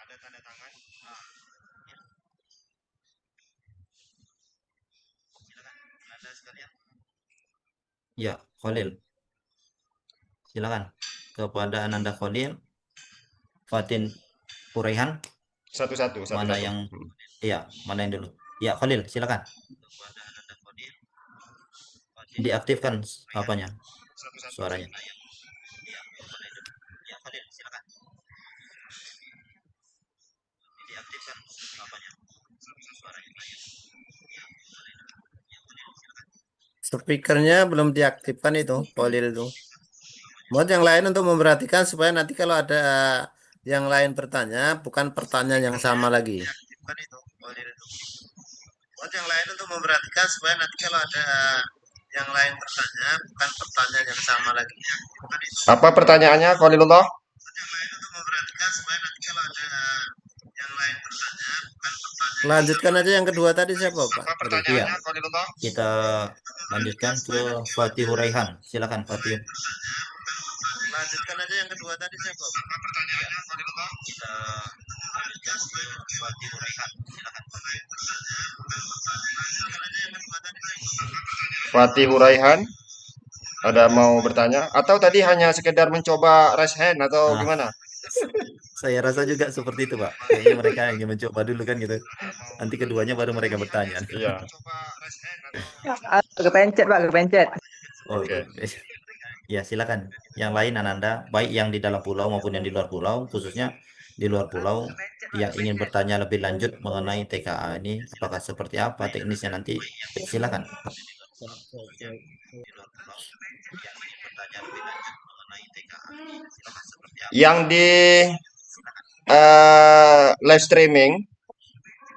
ada tanda tangan. Anda sekalian. Ya, Khalil. Silakan. Kepada Ananda Khalil, Fatin Huraihan. Satu-satu. Mana yang mana yang dulu? Ya, Khalil, silakan. Diaktifkan apanya? Suaranya. Ya, Khalil, silakan. Diaktifkan apanya? Suaranya. Speakernya belum diaktifkan itu, Khalil itu. Buat yang lain untuk memperhatikan supaya nanti kalau ada yang lain bertanya, bukan pertanyaan yang sama lagi. Buat yang lain untuk memperhatikan supaya nanti kalau ada yang lain bertanya, bukan pertanyaan yang sama lagi. Apa pertanyaannya, Khalilullah? Buat yang lain untuk memperhatikan supaya nanti kalau ada yang lain bertanya, bukan pertanyaan. Lanjutkan aja yang kedua tadi siapa, Pak? Apa pertanyaannya, Khalilullah? Kita lanjutkan ke Fatih Huraihan. Silakan Fatih. Lanjutkan aja yang kedua tadi siapa? Apa pertanyaannya, Khalilullah? Kita lanjutkan ke Fatih Huraihan. Silakan. Lanjutkan aja yang kedua tadi siapa? Fatih Huraihan. Ada mau bertanya? Atau tadi hanya sekedar mencoba raise hand atau gimana? Saya rasa juga seperti itu, Pak. Kayaknya mereka ingin mencoba dulu kan gitu. Nanti keduanya baru mereka bertanya. Iya. Kepencet Pak, kepencet. Oh, Oke. ya silakan. Yang lain Ananda, baik yang di dalam pulau maupun yang di luar pulau, khususnya di luar pulau yang ingin bertanya lebih lanjut mengenai TKA ini, apakah seperti apa teknisnya nanti, silakan. Yang di live streaming,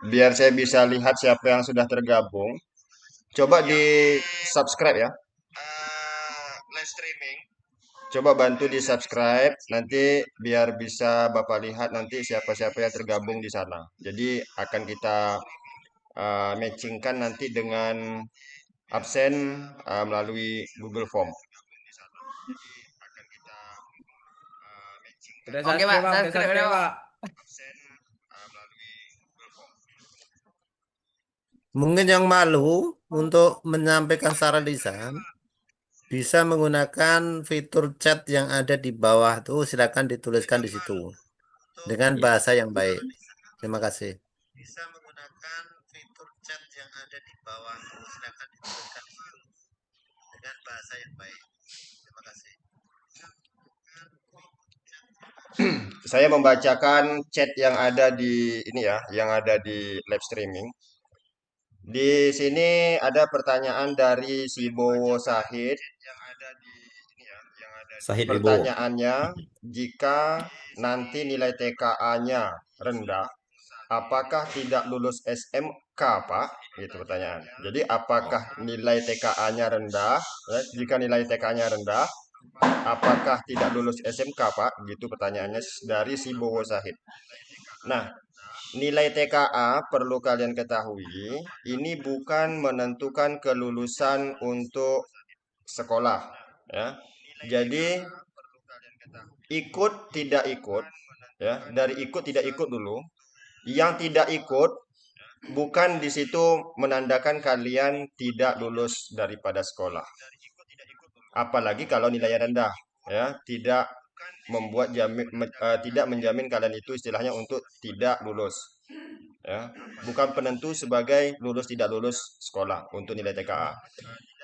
biar saya bisa lihat siapa yang sudah tergabung, coba di subscribe ya. Live streaming. Coba bantu di subscribe, nanti biar bisa Bapak lihat nanti siapa-siapa yang tergabung di sana. Jadi akan kita matchingkan nanti dengan absen melalui Google Form. Oke Pak, subscribe udah Pak. Mungkin yang malu untuk menyampaikan secara lisan bisa menggunakan fitur chat yang ada di bawah tuh, silakan dituliskan di situ dengan bahasa yang baik. Terima kasih. Bisa menggunakan fitur chat yang ada di bawah tuh, silakan dituliskan di situ dengan bahasa yang baik. Terima kasih. Saya membacakan chat yang ada di ini ya, yang ada di live streaming. Di sini ada pertanyaan dari si Bowo Sahid. Sahid Wibowo. Pertanyaannya, jika nanti nilai TKA-nya rendah, apakah tidak lulus SMK, Pak? Gitu pertanyaan. Jadi apakah nilai TKA-nya rendah? Jika nilai TKA-nya rendah, apakah tidak lulus SMK, Pak? Gitu pertanyaannya dari si Bowo Sahid. Nah, nilai TKA perlu kalian ketahui, ini bukan menentukan kelulusan untuk sekolah, ya. Jadi ikut tidak ikut, ya, dari ikut tidak ikut dulu. Yang tidak ikut bukan di situ menandakan kalian tidak lulus daripada sekolah. Apalagi kalau nilainya rendah, ya, tidak tidak menjamin kalian itu istilahnya untuk tidak lulus. Ya, bukan penentu sebagai lulus tidak lulus sekolah untuk nilai TKA.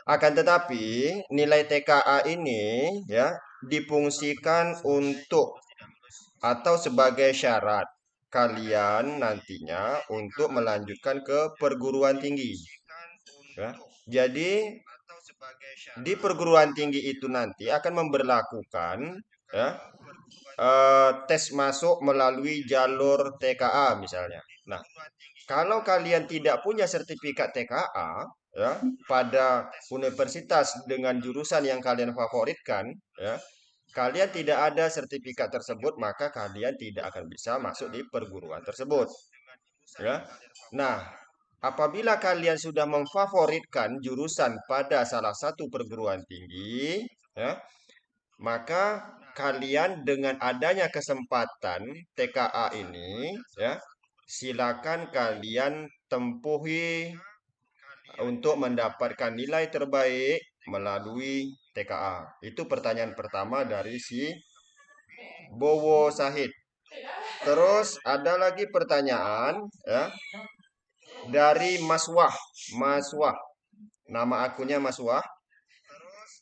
Akan tetapi nilai TKA ini ya difungsikan untuk atau sebagai syarat kalian nantinya untuk melanjutkan ke perguruan tinggi. Ya. Jadi di perguruan tinggi itu nanti akan memberlakukan ya, tes masuk melalui jalur TKA misalnya. Nah, kalau kalian tidak punya sertifikat TKA ya, pada universitas dengan jurusan yang kalian favoritkan, ya, kalian tidak ada sertifikat tersebut, maka kalian tidak akan bisa masuk di perguruan tersebut. Ya. Nah, apabila kalian sudah memfavoritkan jurusan pada salah satu perguruan tinggi, ya, maka kalian dengan adanya kesempatan TKA ini, ya, silakan kalian tempuhi untuk mendapatkan nilai terbaik melalui TKA. Itu pertanyaan pertama dari si Bowo Sahid. Terus ada lagi pertanyaan ya, dari Mas Wah. Mas Wah. Nama akunnya Mas Wah.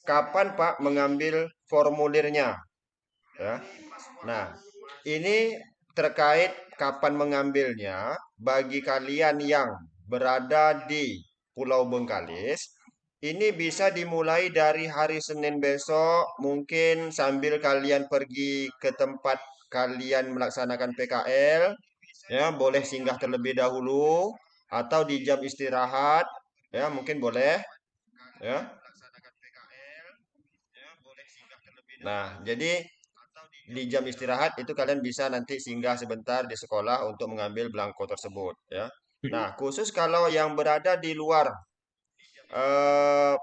Kapan Pak mengambil formulirnya? Ya. Nah, ini terkait kapan mengambilnya bagi kalian yang berada di Pulau Bengkalis. Ini bisa dimulai dari hari Senin besok, mungkin sambil kalian pergi ke tempat kalian melaksanakan PKL, ya boleh singgah terlebih dahulu atau di jam istirahat, ya mungkin boleh, ya. Nah, jadi di jam istirahat itu kalian bisa nanti singgah sebentar di sekolah untuk mengambil belangko tersebut, ya. Nah, khusus kalau yang berada di luar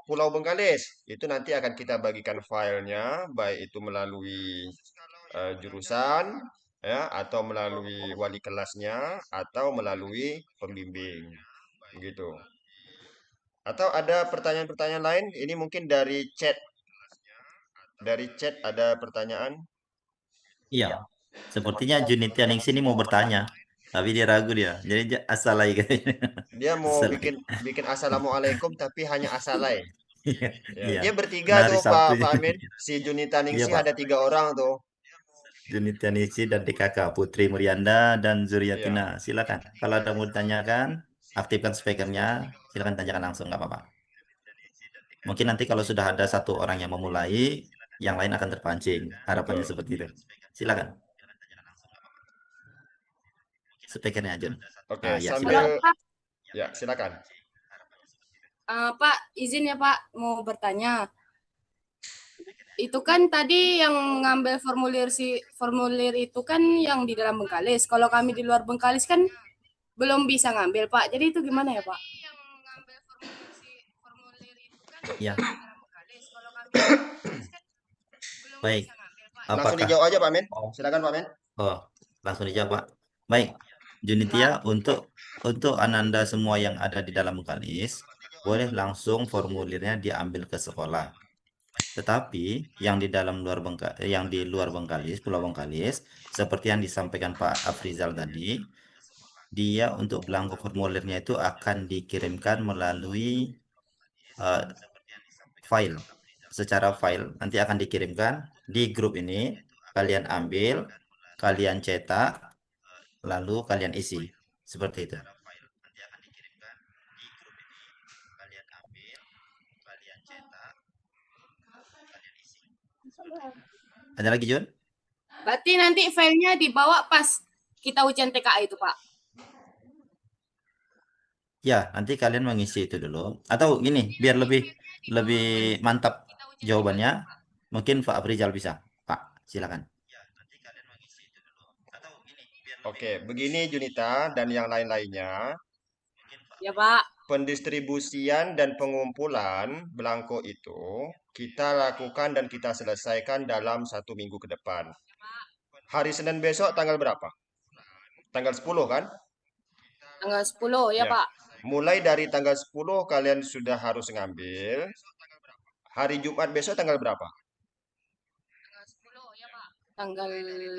Pulau Bengkalis, itu nanti akan kita bagikan filenya, baik itu melalui jurusan, ya, atau melalui wali kelasnya, atau melalui pembimbing, begitu. Atau ada pertanyaan-pertanyaan lain? Ini mungkin dari chat. Dari chat ada pertanyaan? Iya, sepertinya Junitianing sini mau bertanya. Tapi dia ragu dia. Jadi asalai katanya. Dia mau Asalai. bikin assalamualaikum tapi hanya asalai. Iya. Ya, Iya. dia bertiga Nah, hari tuh Sabtu. Pak Amin. Si Junita Iya, Ningsih Pak. ada 3 orang tuh. Junita Nisi dan DKK Putri Murianda dan Iya. Zuriatina. Silakan. Kalau ada mau ditanyakan, aktifkan speakernya. Silakan tanyakan langsung, nggak apa-apa. Mungkin nanti kalau sudah ada satu orang yang memulai, yang lain akan terpancing. Harapannya Betul. seperti itu. Silakan. Speakernya, Jun. Oke, Ah, ya, sambil silakan. Pak, ya silakan. Pak, izin ya Pak, mau bertanya. Itu kan tadi yang ngambil formulir itu kan yang di dalam Bengkalis. Kalau kami di luar Bengkalis kan belum bisa ngambil, Pak. Jadi itu gimana ya, Pak? Ya. Baik. Langsung Apakah dijawab aja Pak Amin. Silakan Pak Amin. Oh, langsung dijawab, Pak. Baik, Junitia, untuk Ananda semua yang ada di dalam Bengkalis, boleh langsung formulirnya diambil ke sekolah. Tetapi yang di luar Bengkalis, Pulau Bengkalis, seperti yang disampaikan Pak Afrizal tadi, dia untuk belangko formulirnya itu akan dikirimkan melalui file. Secara file nanti akan dikirimkan di grup ini. Kalian ambil, kalian cetak, lalu kalian isi. Seperti itu. Ada lagi, Jun? Berarti nanti filenya dibawa pas kita ujian TKA itu, Pak. Ya, nanti kalian mengisi itu dulu. Atau gini, biar lebih mantap jawabannya, mungkin Pak Afrizal bisa. Pak, silakan. Oke, begini Junita dan yang lain-lainnya. Ya, Pak. Pendistribusian dan pengumpulan belangko itu kita lakukan dan kita selesaikan dalam 1 minggu ke depan. Hari Senin besok tanggal berapa? Tanggal 10 kan? Tanggal 10 ya, Ya. Pak. Mulai dari tanggal 10 kalian sudah harus ngambil. Hari Jumat besok tanggal berapa? Tanggal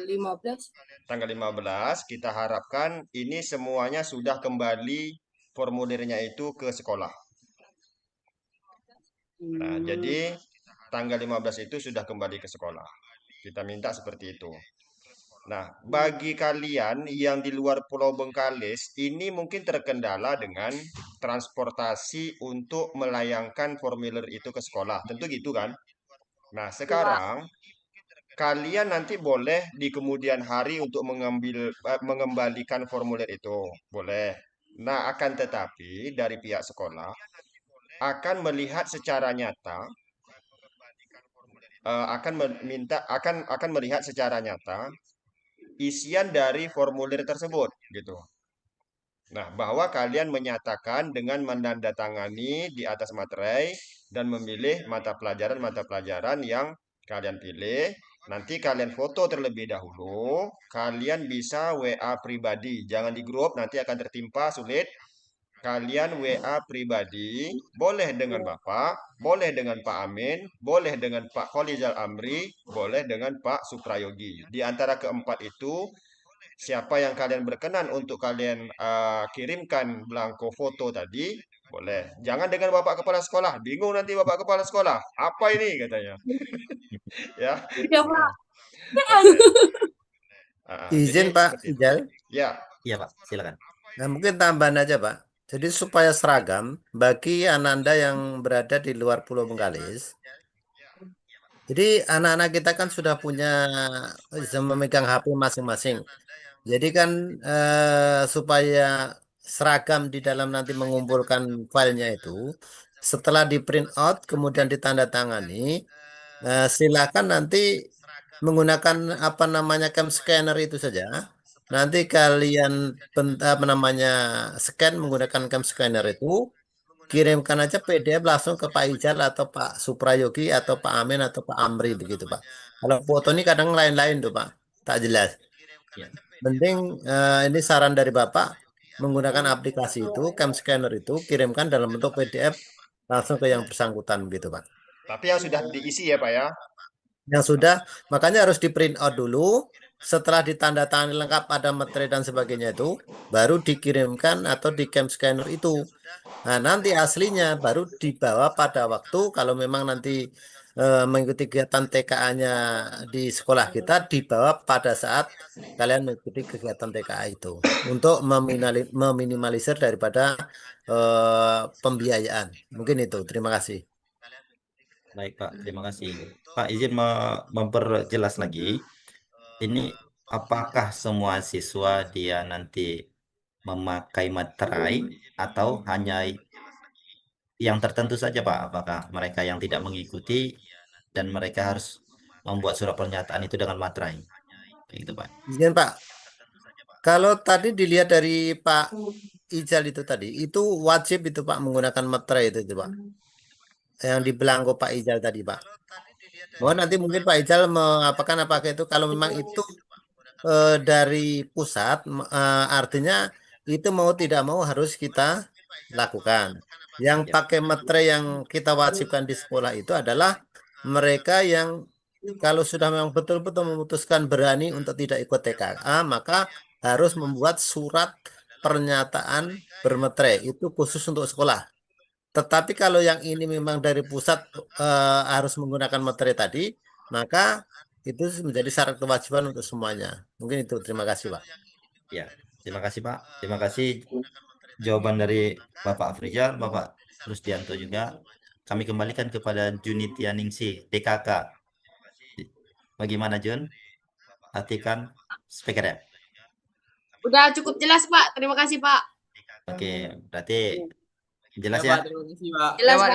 15. Tanggal 15 kita harapkan ini semuanya sudah kembali formulirnya itu ke sekolah. Nah, jadi tanggal 15 itu sudah kembali ke sekolah. Kita minta seperti itu. Nah, bagi kalian yang di luar Pulau Bengkalis, ini mungkin terkendala dengan transportasi untuk melayangkan formulir itu ke sekolah. Tentu gitu kan? Nah, sekarang kalian nanti boleh di kemudian hari untuk mengembalikan formulir itu. Boleh. Nah, akan tetapi dari pihak sekolah akan melihat secara nyata akan melihat secara nyata isian dari formulir tersebut gitu. Nah, bahwa kalian menyatakan dengan menandatangani di atas materai dan memilih mata pelajaran yang kalian pilih. Nanti kalian foto terlebih dahulu. Kalian bisa WA pribadi, jangan di grup, nanti akan tertimpa sulit. Kalian WA pribadi, boleh dengan Bapak, boleh dengan Pak Amin, boleh dengan Pak Khalizal Amri, boleh dengan Pak Suprayogi. Di antara keempat itu, siapa yang kalian berkenan untuk kalian kirimkan belangko foto tadi, boleh. Jangan dengan Bapak Kepala Sekolah, bingung nanti Bapak Kepala Sekolah. Apa ini katanya? Ya. Ya, Pak. Oke. Izin Jadi Pak seperti itu. Ijal. Ya. Iya, Pak. Silakan. Nah, mungkin tambahan aja Pak. Jadi supaya seragam bagi Ananda yang berada di luar Pulau Bengkalis. Jadi anak-anak kita kan sudah punya bisa memegang HP masing-masing. Jadi kan supaya seragam di dalam nanti mengumpulkan filenya itu, setelah di print out kemudian ditandatangani, silakan nanti menggunakan apa namanya cam scanner itu saja. Nanti kalian scan menggunakan cam scanner itu, kirimkan aja PDF langsung ke Pak Ijal atau Pak Suprayogi atau Pak Amin atau Pak Amri begitu Pak. Kalau foto ini kadang lain-lain tuh Pak, tak jelas. Ya. Mending ini saran dari Bapak menggunakan aplikasi itu, cam scanner itu kirimkan dalam bentuk PDF langsung ke yang bersangkutan gitu Pak. Tapi yang sudah diisi ya Pak ya. Yang sudah, makanya harus di print out dulu. setelah ditandatangani lengkap ada materai dan sebagainya itu baru dikirimkan atau di camp scanner itu. Nah, nanti aslinya baru dibawa pada waktu kalau memang nanti mengikuti kegiatan TKA-nya di sekolah kita, dibawa pada saat kalian mengikuti kegiatan TKA itu untuk meminimalisir daripada pembiayaan. Mungkin itu. Terima kasih. Baik, Pak. Terima kasih. Pak, izin memperjelas lagi. Ini apakah semua siswa dia nanti memakai materai atau hanya yang tertentu saja, Pak? Apakah mereka yang tidak mengikuti dan mereka harus membuat surat pernyataan itu dengan materai? Kayak gitu, Pak. Izin Pak, kalau tadi dilihat dari Pak Ijal itu tadi, itu wajib itu Pak menggunakan materai itu Pak. Yang di belangko Pak Ijal tadi Pak. Mohon nanti mungkin Pak Ijal mengapakan apakah itu kalau memang itu dari pusat, artinya itu mau tidak mau harus kita lakukan. Yang pakai materai yang kita wajibkan di sekolah itu adalah mereka yang kalau sudah memang betul-betul memutuskan berani untuk tidak ikut TKA, maka harus membuat surat pernyataan bermeterai. Itu khusus untuk sekolah. Tetapi kalau yang ini memang dari pusat harus menggunakan materai tadi, maka itu menjadi syarat kewajiban untuk semuanya. Mungkin itu. Terima kasih, Pak. Ya, terima kasih, Pak. Terima kasih jawaban dari Bapak Afrizal, Bapak Rusdianto juga. Kami kembalikan kepada Junitia Ningsih, DKK. Bagaimana, Jun? Perhatikan speakernya. Udah cukup jelas, Pak. Terima kasih, Pak. Oke, berarti jelas ya? Jelas, Pak.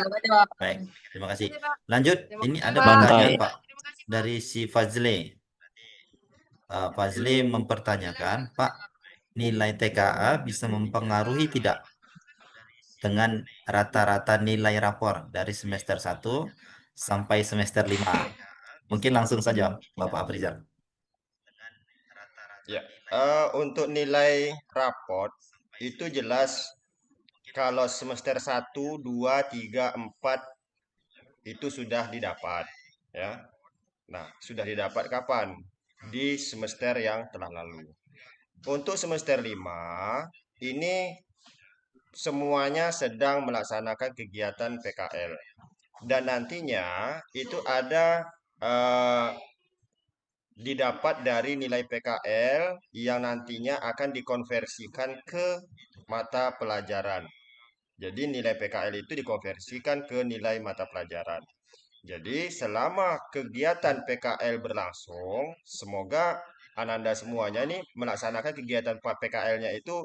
Baik, terima kasih. Lanjut, ini ada Pak. pertanyaan, Pak, dari si Fazli. Fazli mempertanyakan, Pak, nilai TKA bisa mempengaruhi tidak dengan rata-rata nilai rapor dari semester 1 sampai semester 5? Mungkin langsung saja, Bapak Afrizal. Ya, untuk nilai raport itu jelas kalau semester 1, 2, 3, 4 itu sudah didapat ya. Nah, sudah didapat kapan? Di semester yang telah lalu. Untuk semester 5 ini semuanya sedang melaksanakan kegiatan PKL. Dan nantinya itu ada didapat dari nilai PKL yang nantinya akan dikonversikan ke mata pelajaran. Jadi nilai PKL itu dikonversikan ke nilai mata pelajaran. Jadi selama kegiatan PKL berlangsung, semoga Ananda semuanya ini melaksanakan kegiatan PKL-nya itu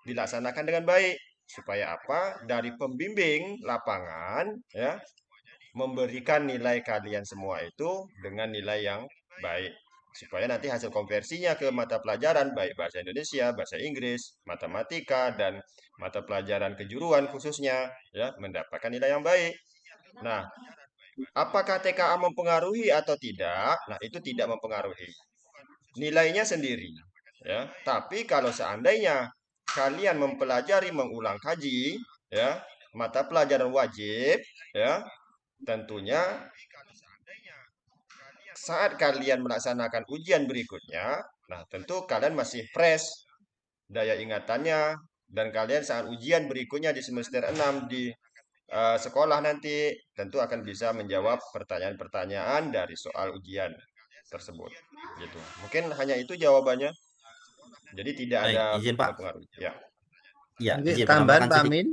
dilaksanakan dengan baik. Supaya apa? Dari pembimbing lapangan ya memberikan nilai kalian semua itu dengan nilai yang baik. Supaya nanti hasil konversinya ke mata pelajaran baik bahasa Indonesia, bahasa Inggris, matematika dan mata pelajaran kejuruan khususnya ya mendapatkan nilai yang baik. Nah, apakah TKA mempengaruhi atau tidak? Nah, itu tidak mempengaruhi. Nilainya sendiri ya. Tapi kalau seandainya kalian mempelajari mengulang kaji ya, mata pelajaran wajib ya, tentunya saat kalian melaksanakan ujian berikutnya, nah tentu kalian masih fresh daya ingatannya dan kalian saat ujian berikutnya di semester 6 di sekolah nanti tentu akan bisa menjawab pertanyaan-pertanyaan dari soal ujian tersebut. Gitu. Mungkin hanya itu jawabannya. Jadi tidak Baik, ada izin, Pak. pengaruh. Ya. Iya, Mungkin izin tambahan menambahkan Pak sedikit. Amin.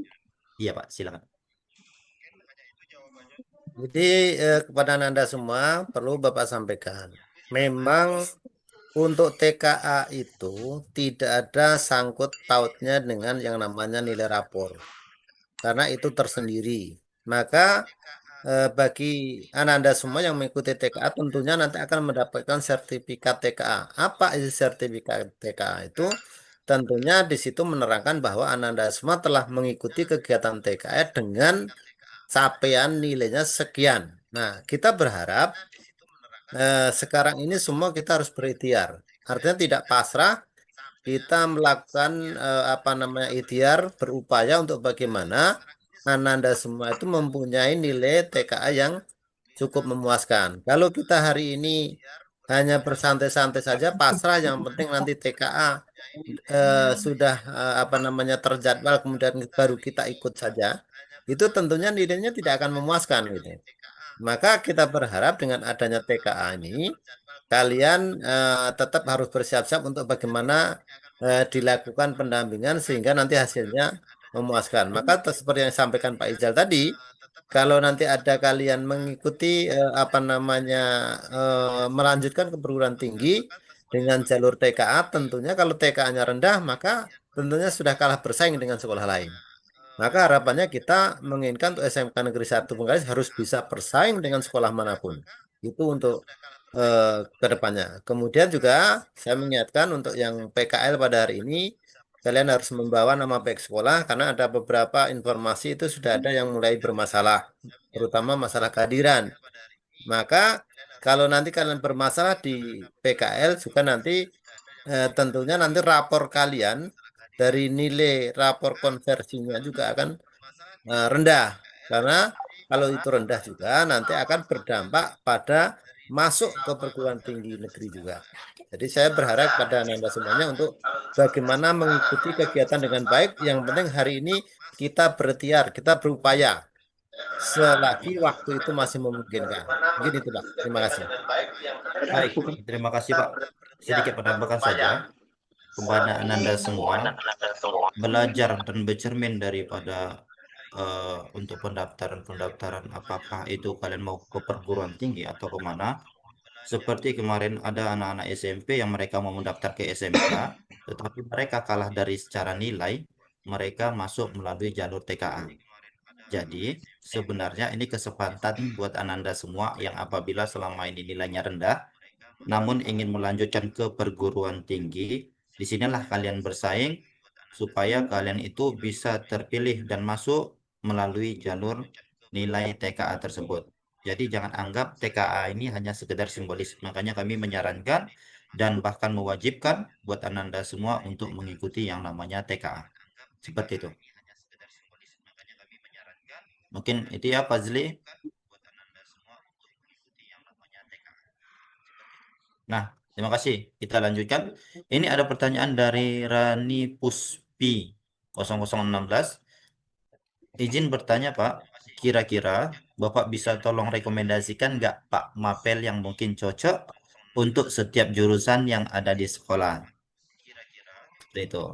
Iya, Pak, silakan. Jadi kepada Anda semua perlu Bapak sampaikan. Memang untuk TKA itu tidak ada sangkut pautnya dengan yang namanya nilai rapor. Karena itu tersendiri. Maka bagi Anda semua yang mengikuti TKA tentunya nanti akan mendapatkan sertifikat TKA. Apa isi sertifikat TKA itu? Tentunya di situ menerangkan bahwa Anda semua telah mengikuti kegiatan TKA dengan capaian nilainya sekian. Nah, kita berharap sekarang ini semua kita harus berikhtiar. Artinya tidak pasrah, kita melakukan apa namanya ikhtiar, berupaya untuk bagaimana Anda semua itu mempunyai nilai TKA yang cukup memuaskan. Kalau kita hari ini hanya bersantai-santai saja, pasrah, yang penting nanti TKA sudah apa namanya terjadwal, kemudian baru kita ikut saja, itu tentunya nilainya tidak akan memuaskan gitu. Maka kita berharap dengan adanya TKA ini, kalian tetap harus bersiap-siap untuk bagaimana dilakukan pendampingan sehingga nanti hasilnya memuaskan. Maka seperti yang disampaikan Pak Ijal tadi, kalau nanti ada kalian mengikuti apa namanya melanjutkan ke perguruan tinggi dengan jalur TKA, tentunya kalau TKA-nya rendah, maka tentunya sudah kalah bersaing dengan sekolah lain. Maka harapannya kita menginginkan untuk SMK Negeri 1 Bengkalis harus bisa bersaing dengan sekolah manapun. Itu untuk ke depannya. Kemudian juga saya mengingatkan untuk yang PKL pada hari ini, kalian harus membawa nama baik sekolah karena ada beberapa informasi itu sudah ada yang mulai bermasalah, terutama masalah kehadiran. Maka kalau nanti kalian bermasalah di PKL juga nanti tentunya nanti rapor kalian dari nilai rapor konversinya juga akan rendah. Karena kalau itu rendah juga nanti akan berdampak pada masuk ke perguruan tinggi negeri juga. Jadi saya berharap pada Anda semuanya untuk bagaimana mengikuti kegiatan dengan baik. Yang penting hari ini kita berikhtiar, kita berupaya selagi waktu itu masih memungkinkan. Mungkin itu Pak. Terima kasih. Baik, terima kasih Pak. Sedikit penambahan saja kepada Ananda semua, belajar dan bercermin daripada untuk pendaftaran apakah itu kalian mau ke perguruan tinggi atau kemana. Seperti kemarin ada anak-anak SMP yang mereka mau mendaftar ke SMK, tetapi mereka kalah dari secara nilai, mereka masuk melalui jalur TKA. Jadi sebenarnya ini kesempatan buat Ananda semua yang apabila selama ini nilainya rendah, namun ingin melanjutkan ke perguruan tinggi, disinilah kalian bersaing supaya kalian itu bisa terpilih dan masuk melalui jalur nilai TKA tersebut. Jadi jangan anggap TKA ini hanya sekedar simbolis. Makanya kami menyarankan dan bahkan mewajibkan buat Ananda semua untuk mengikuti yang namanya TKA. Seperti itu. Mungkin itu ya Fazli. Nah, terima kasih. Kita lanjutkan. Ini ada pertanyaan dari Rani Puspi 0016. Izin bertanya Pak, kira-kira Bapak bisa tolong rekomendasikan nggak Pak mapel yang mungkin cocok untuk setiap jurusan yang ada di sekolah? Seperti itu.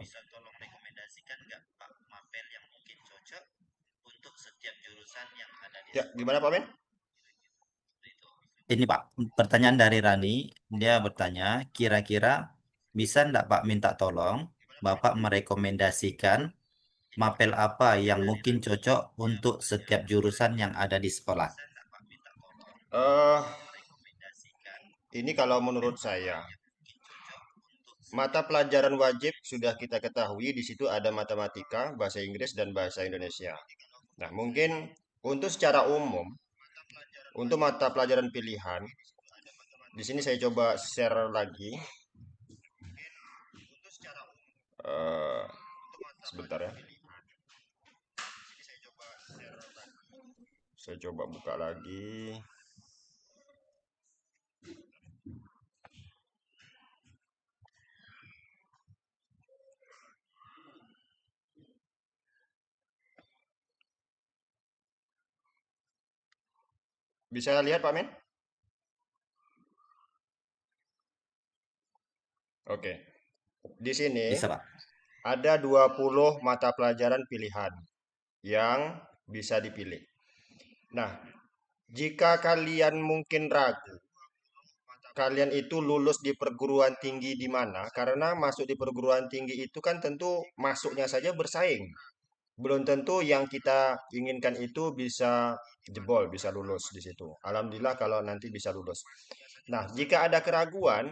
Ya, gimana Pak Men? Ini Pak, pertanyaan dari Rani. Dia bertanya, kira-kira bisa enggak Pak minta tolong Bapak merekomendasikan mapel apa yang mungkin cocok untuk setiap jurusan yang ada di sekolah? Ini kalau menurut saya, mata pelajaran wajib sudah kita ketahui, di situ ada matematika, bahasa Inggris, dan bahasa Indonesia. Nah, mungkin untuk secara umum, untuk mata pelajaran pilihan, di sini saya coba share lagi. Sebentar ya. Saya coba buka lagi. Bisa lihat Pak Men? Oke. Di sini Bisa Pak. ada 20 mata pelajaran pilihan yang bisa dipilih. Nah, jika kalian mungkin ragu, kalian itu lulus di perguruan tinggi di mana? Karena masuk di perguruan tinggi itu kan tentu masuknya saja bersaing. Belum tentu yang kita inginkan itu bisa jebol, bisa lulus di situ. Alhamdulillah kalau nanti bisa lulus. Nah, jika ada keraguan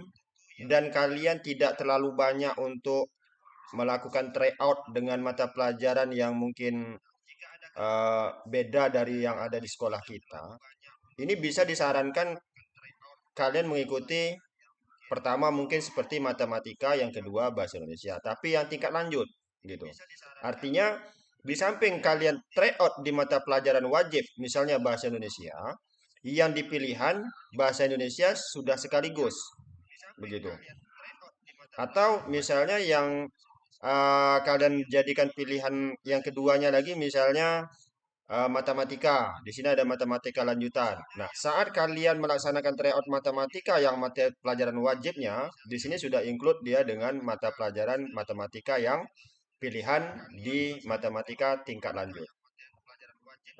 dan kalian tidak terlalu banyak untuk melakukan tryout dengan mata pelajaran yang mungkin beda dari yang ada di sekolah kita, ini bisa disarankan kalian mengikuti pertama mungkin seperti matematika, yang kedua bahasa Indonesia, tapi yang tingkat lanjut gitu. Artinya di samping kalian tryout di mata pelajaran wajib, misalnya bahasa Indonesia, yang di pilihan bahasa Indonesia sudah sekaligus, begitu. Atau misalnya yang kalian jadikan pilihan yang keduanya lagi, misalnya matematika. Di sini ada matematika lanjutan. Nah, saat kalian melaksanakan tryout matematika yang mata pelajaran wajibnya, di sini sudah include dia dengan mata pelajaran matematika yang pilihan di matematika tingkat lanjut.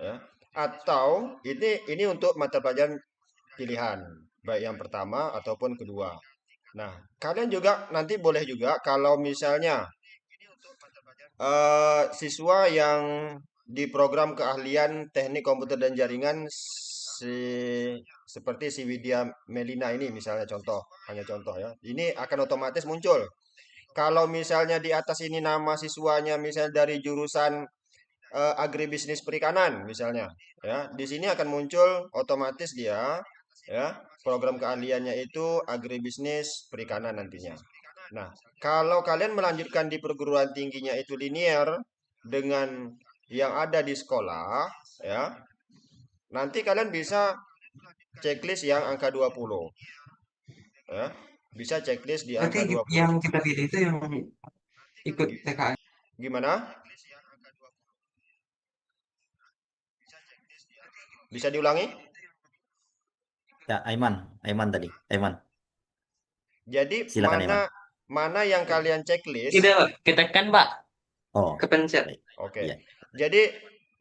Ya. Atau ini untuk mata pelajaran pilihan, baik yang pertama ataupun kedua. Nah, kalian juga nanti boleh juga kalau misalnya siswa yang di program keahlian teknik komputer dan jaringan seperti si Widya Melina ini misalnya hanya contoh ya. Ini akan otomatis muncul. Kalau misalnya di atas ini nama siswanya misalnya dari jurusan agribisnis perikanan misalnya ya, di sini akan muncul otomatis dia ya, program keahliannya itu agribisnis perikanan nantinya. Nah, kalau kalian melanjutkan di perguruan tingginya itu linear dengan yang ada di sekolah ya, nanti kalian bisa checklist yang angka 20 ya. Bisa checklist di angka 20. yang kita pilih itu yang ikut TKA. Gimana? Bisa diulangi? Ya, Aiman tadi. Aiman. Jadi Silakan, Aiman. mana yang kalian checklist? Kita kan, Pak. Oh, Kepencet. Oke. Iya. Jadi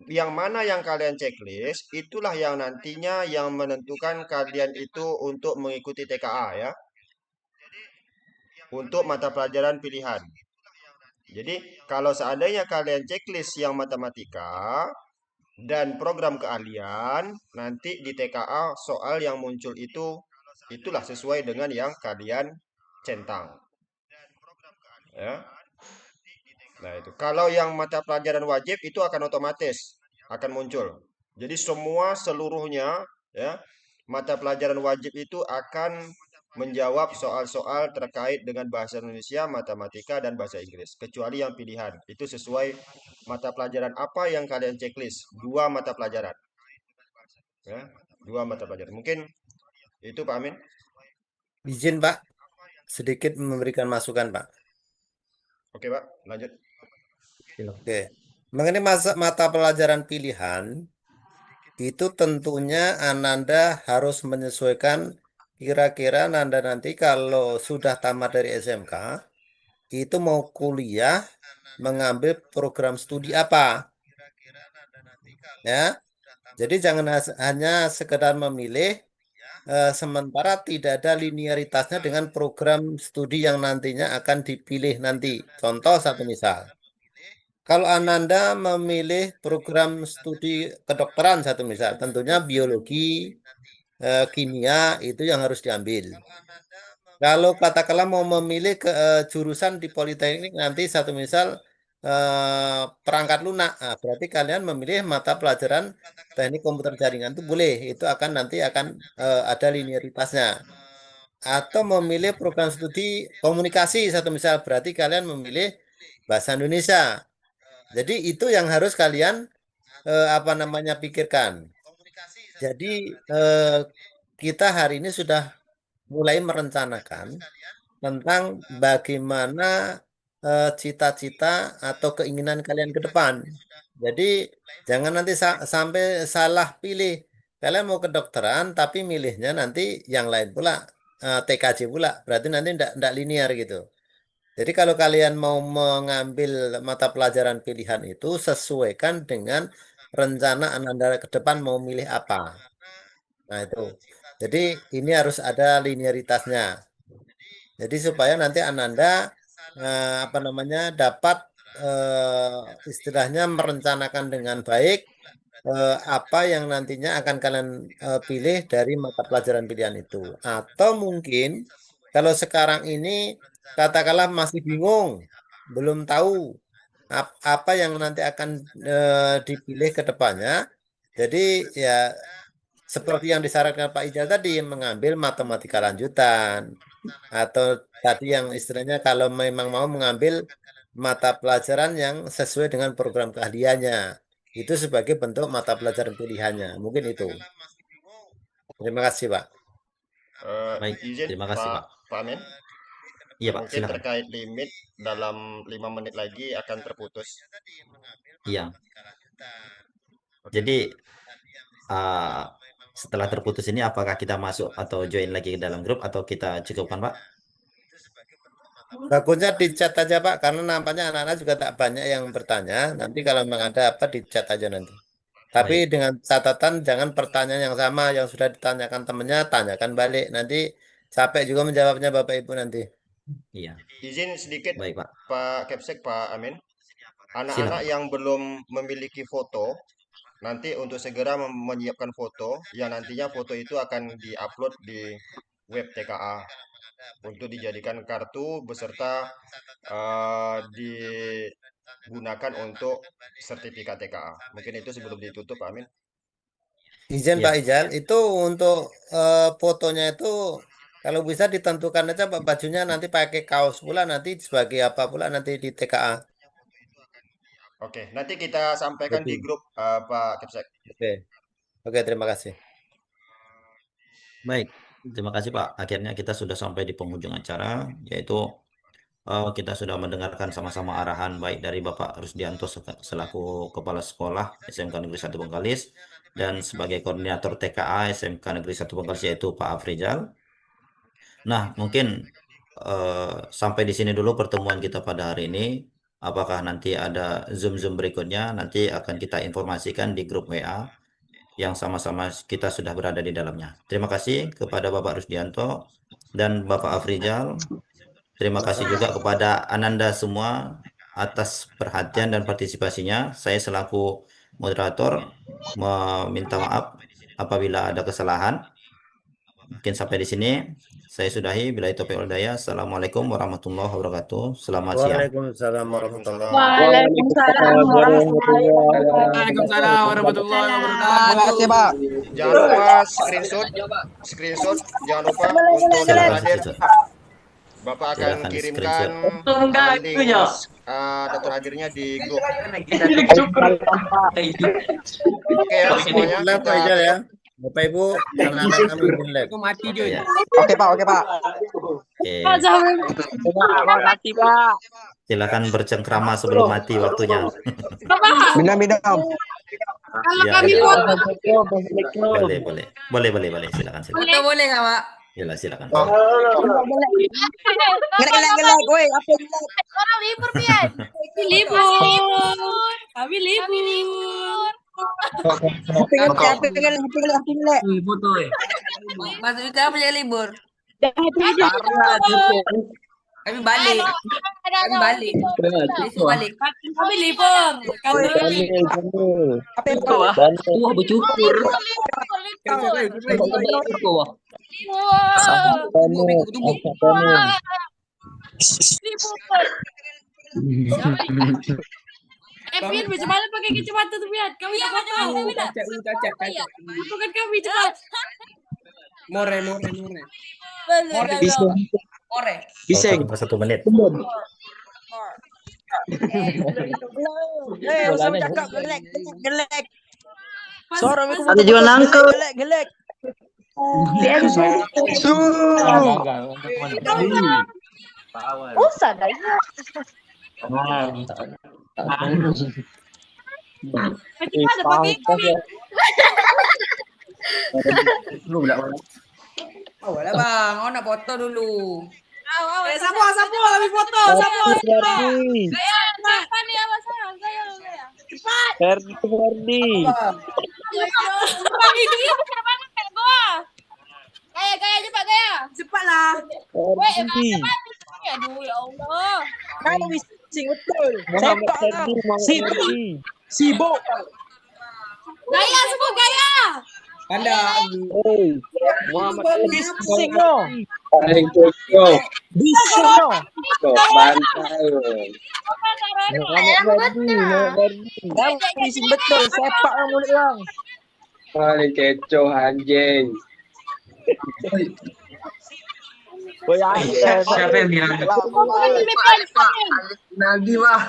yang mana yang kalian checklist, itulah yang nantinya yang menentukan kalian itu untuk mengikuti TKA ya. Untuk mata pelajaran pilihan. Jadi kalau seandainya kalian checklist yang matematika dan program keahlian, nanti di TKA soal yang muncul itulah sesuai dengan yang kalian centang. Ya. Nah, itu. Kalau yang mata pelajaran wajib itu akan otomatis akan muncul. Jadi semua seluruhnya ya, mata pelajaran wajib itu akan menjawab soal-soal terkait dengan bahasa Indonesia, matematika dan bahasa Inggris, kecuali yang pilihan. Itu sesuai mata pelajaran apa yang kalian checklist. 2 mata pelajaran. Ya, 2 mata pelajaran. Mungkin itu Pak Amin. Izin Pak, sedikit memberikan masukan Pak. Oke Pak, lanjut. Oke, mengenai mata pelajaran pilihan, itu tentunya Ananda harus menyesuaikan kira-kira Ananda nanti kalau sudah tamat dari SMK, itu mau kuliah mengambil program studi apa. Ya, jadi jangan hanya sekedar memilih sementara tidak ada linearitasnya dengan program studi yang nantinya akan dipilih nanti. Contoh satu misal. Kalau Ananda memilih program studi kedokteran satu misal, tentunya biologi, kimia itu yang harus diambil. Kalau katakanlah mau memilih jurusan di Politeknik nanti satu misal perangkat lunak, berarti kalian memilih mata pelajaran teknik komputer jaringan itu boleh, itu akan nanti akan ada linearitasnya. Atau memilih program studi komunikasi satu misal, berarti kalian memilih bahasa Indonesia. Jadi itu yang harus kalian pikirkan. Jadi kita hari ini sudah mulai merencanakan tentang bagaimana cita-cita atau keinginan kalian ke depan. Jadi jangan nanti sampai salah pilih. Kalian mau kedokteran tapi milihnya nanti yang lain pula, TKJ pula. Berarti nanti tidak linear gitu. Jadi kalau kalian mau mengambil mata pelajaran pilihan itu sesuaikan dengan rencana Anda ke depan mau milih apa. Nah itu. Jadi ini harus ada linearitasnya. Jadi supaya nanti Ananda dapat istilahnya merencanakan dengan baik apa yang nantinya akan kalian pilih dari mata pelajaran pilihan itu. Atau mungkin kalau sekarang ini katakanlah masih bingung, belum tahu apa yang nanti akan dipilih ke depannya. Jadi ya seperti yang disarankan Pak Ijal tadi, mengambil matematika lanjutan. Atau tadi yang istilahnya kalau memang mau mengambil mata pelajaran yang sesuai dengan program keahliannya. Itu sebagai bentuk mata pelajaran pilihannya. Mungkin itu. Terima kasih, Pak. Baik, Izin terima kasih, Pak. Pak Amin. Iya, Pak, Mungkin silakan. terkait limit dalam 5 menit lagi akan terputus. Iya. Jadi setelah terputus ini apakah kita masuk atau join lagi ke dalam grup atau kita cukupkan, Pak? Bagusnya di chat aja, Pak, karena nampaknya anak-anak juga tak banyak yang bertanya. Nanti kalau memang ada apa di chat aja nanti. Tapi Baik. dengan catatan jangan pertanyaan yang sama yang sudah ditanyakan temennya, tanyakan balik. Nanti capek juga menjawabnya Bapak Ibu nanti. Iya. Izin sedikit Baik, Pak. Pak Kepsek, Pak Amin. Silakan. Anak-anak yang belum memiliki foto, nanti untuk segera menyiapkan foto, yang nantinya foto itu akan diupload di web TKA untuk dijadikan kartu beserta digunakan untuk sertifikat TKA. Mungkin itu sebelum ditutup, Pak Amin. Izin Iya. Pak Ijal, itu untuk fotonya itu kalau bisa ditentukan aja Pak, bajunya nanti pakai kaos pula, nanti sebagai apa pula nanti di TKA. Oke, nanti kita sampaikan di Oke. grup Pak Kepsek. Oke, terima kasih. Baik, terima kasih Pak. Akhirnya kita sudah sampai di penghujung acara, yaitu kita sudah mendengarkan sama-sama arahan baik dari Bapak Rusdianto selaku Kepala Sekolah SMK Negeri 1 Bengkalis dan sebagai Koordinator TKA SMK Negeri 1 Bengkalis yaitu Pak Afrizal. Nah, mungkin sampai di sini dulu pertemuan kita pada hari ini. Apakah nanti ada Zoom berikutnya, nanti akan kita informasikan di grup WA yang sama-sama kita sudah berada di dalamnya. Terima kasih kepada Bapak Rusdianto dan Bapak Afrizal. Terima kasih juga kepada Ananda semua atas perhatian dan partisipasinya. Saya selaku moderator meminta maaf apabila ada kesalahan. Mungkin sampai di sini saya sudahi. Bila itu hidayah. Assalamualaikum warahmatullahi wabarakatuh. Selamat siang. Waalaikumsalam warahmatullahi Waalaikumsalam warahmatullahi wabarakatuh. Waalaikumsalam warahmatullahi wabarakatuh. Terima kasih, Pak. Jangan lupa screenshot, jangan lupa untuk Silakan hadir. screenshot. Bapak akan Silakan kirimkan link daftar hadirnya di grup. Oke ya semuanya. Live Pak Ijal ya. Bapak Ibu, anak-anak kami izin live. Aku mati Joy. Ya. Oke, Pak. Oke. Terima kasih, Pak. Silakan bercengkrama sebelum mati waktunya. Minum. Kalau Ya, kami ya. foto, Boleh. Silakan. Foto boleh nggak, Pak? Ya, silakan. Gelek, woi. Apa gelek? orang libur Pian. Kami libur. Apa gelek? Foto ya. Maksudnya kita punya libur. Kami balik. Kami balik. Besok balik. Kami libur. Apa itu? Wah, bercukur. Pian, bagaimana pakai kacamata tuh Pian? Kami tak tahu. Bukan kami cepat. More. Bisa 1 menit. Usah cakap gelek. Suara Ada juga nangkep. gelek. Usah dah. Bagaimana pakai kami? Boleh bang, oh nak foto dulu. Sapu, kami foto. Sapu. Gaya, siapa nih abang saya? Gaya. Cepat. Ferdi. Cepat ini cepat banget kayak gua. Gaya cepat gaya. Cepatlah. Ferdi. Aduh ya Allah. Kamu bising betul. Sibuk. Gaya semua gaya. Anda. Muhammad bising no. Kamu bising betul. Sepak mulut orang. Paling kecoh anjing. Siapa yang bilang? Nagi, Pak.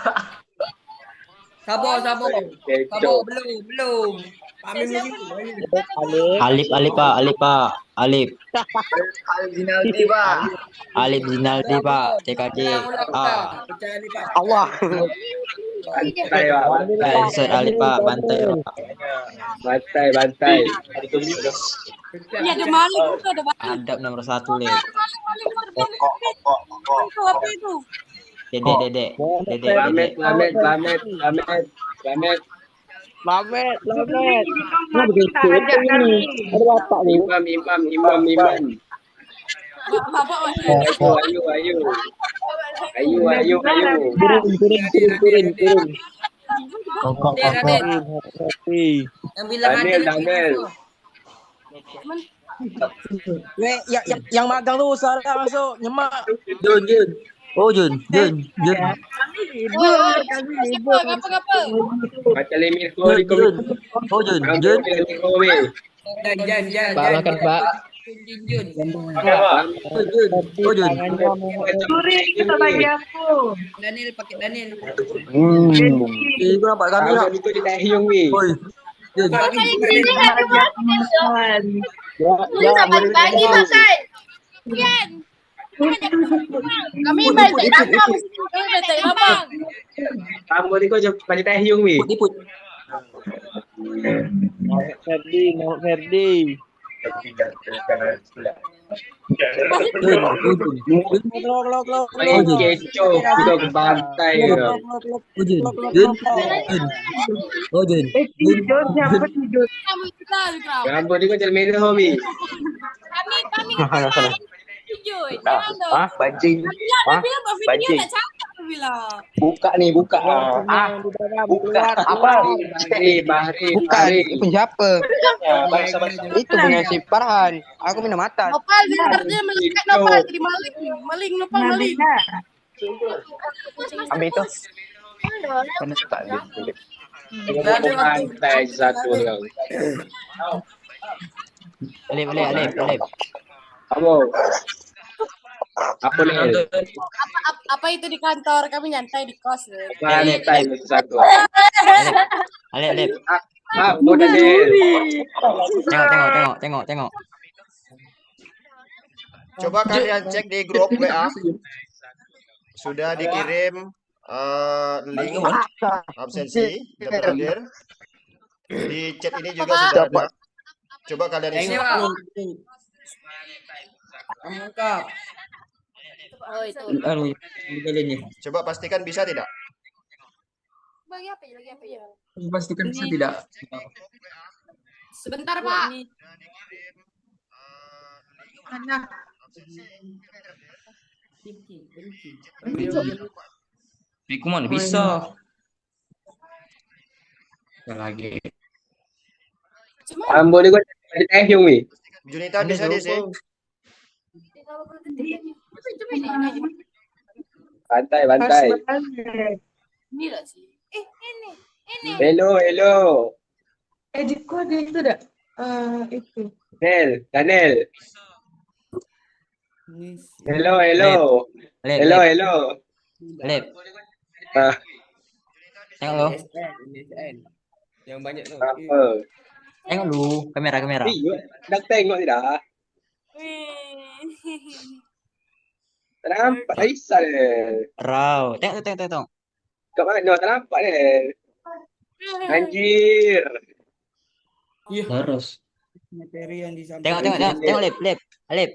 Sabar, sabar. Sabar, belum. Pak Amin belum situ. Alif. Alif Pak, Alif. Alif Zinaldi, Pak. Alif Zinaldi Pak, TKJ Ulang. A. Percaya nih, Pak. Allah. Bantai, Pak. Bantai. Alsat Alif Pak, bantai Pak. Bantai, bantai. Iya, ada maling itu, ada maling. Adab nomor 1 Lip. Maling. Itu apa itu? Dedek. Lamet. Lamet. Nah, begitu ini. Ada bapak nih. Imam. Bapak masih. Ayu. Turun. Raden. Yang bilang Daniel. Yang magang tuh sekarang masuk nyemak. Jun. Ngapa? Baca limit Jun. Jan. Makan, Pak. Jun. Jun. Daniel pakai Daniel. Ibu nampak kamera. Itu di Taehyung, wi. Jun. Pagi makan. Kian. Kami baca abang. Kamu di kau di Taehyung, wi. Iput. Ferdi. Main kecoh, kita ke pantai. Jun. Kamu di kau jadi hobi. Kami Jujur, jangan dong. Pancing. Bilang Pak video tak cakap bilang. Buka. Buka. Apa? Bahari. Siapa? Itu punya si Farhan. Aku minum mata. Nopal dia melekat Nopal jadi maling Nopal. Ambil itu. Pantai satu orang. Alif. Kamu. Apa nih? Apa itu di kantor? Kami nyantai di kos. Pantai satu. Alif. Udah deh. Tengok. Coba kalian cek di grup WA. Sudah dikirim link absensi daftar hadir. Di chat ini juga sudah ada. Coba kalian isi. Lengkap. Oh itu. Coba pastikan bisa tidak? Lagi apa ya? Pastikan bisa tidak? Sebentar Pak. Biku mana bisa? Lagi. Ambo di kau di Taehyung, wi. Junita bisa di sini. Pantai. Ini lah sih. Ini. Hello. Edit kode itu dah. Itu. Daniel. Hello. Alif. Ah, Tengok lo. Yang banyak tu. apa? Tengok lu. Kamera. Iya, dah tengok tidak? Nampak Aisyah ni. Raw. Tengok. Kat mana tak nampak ni? Anjir. Terus. Materi yang disampaikan. Tengok Alif.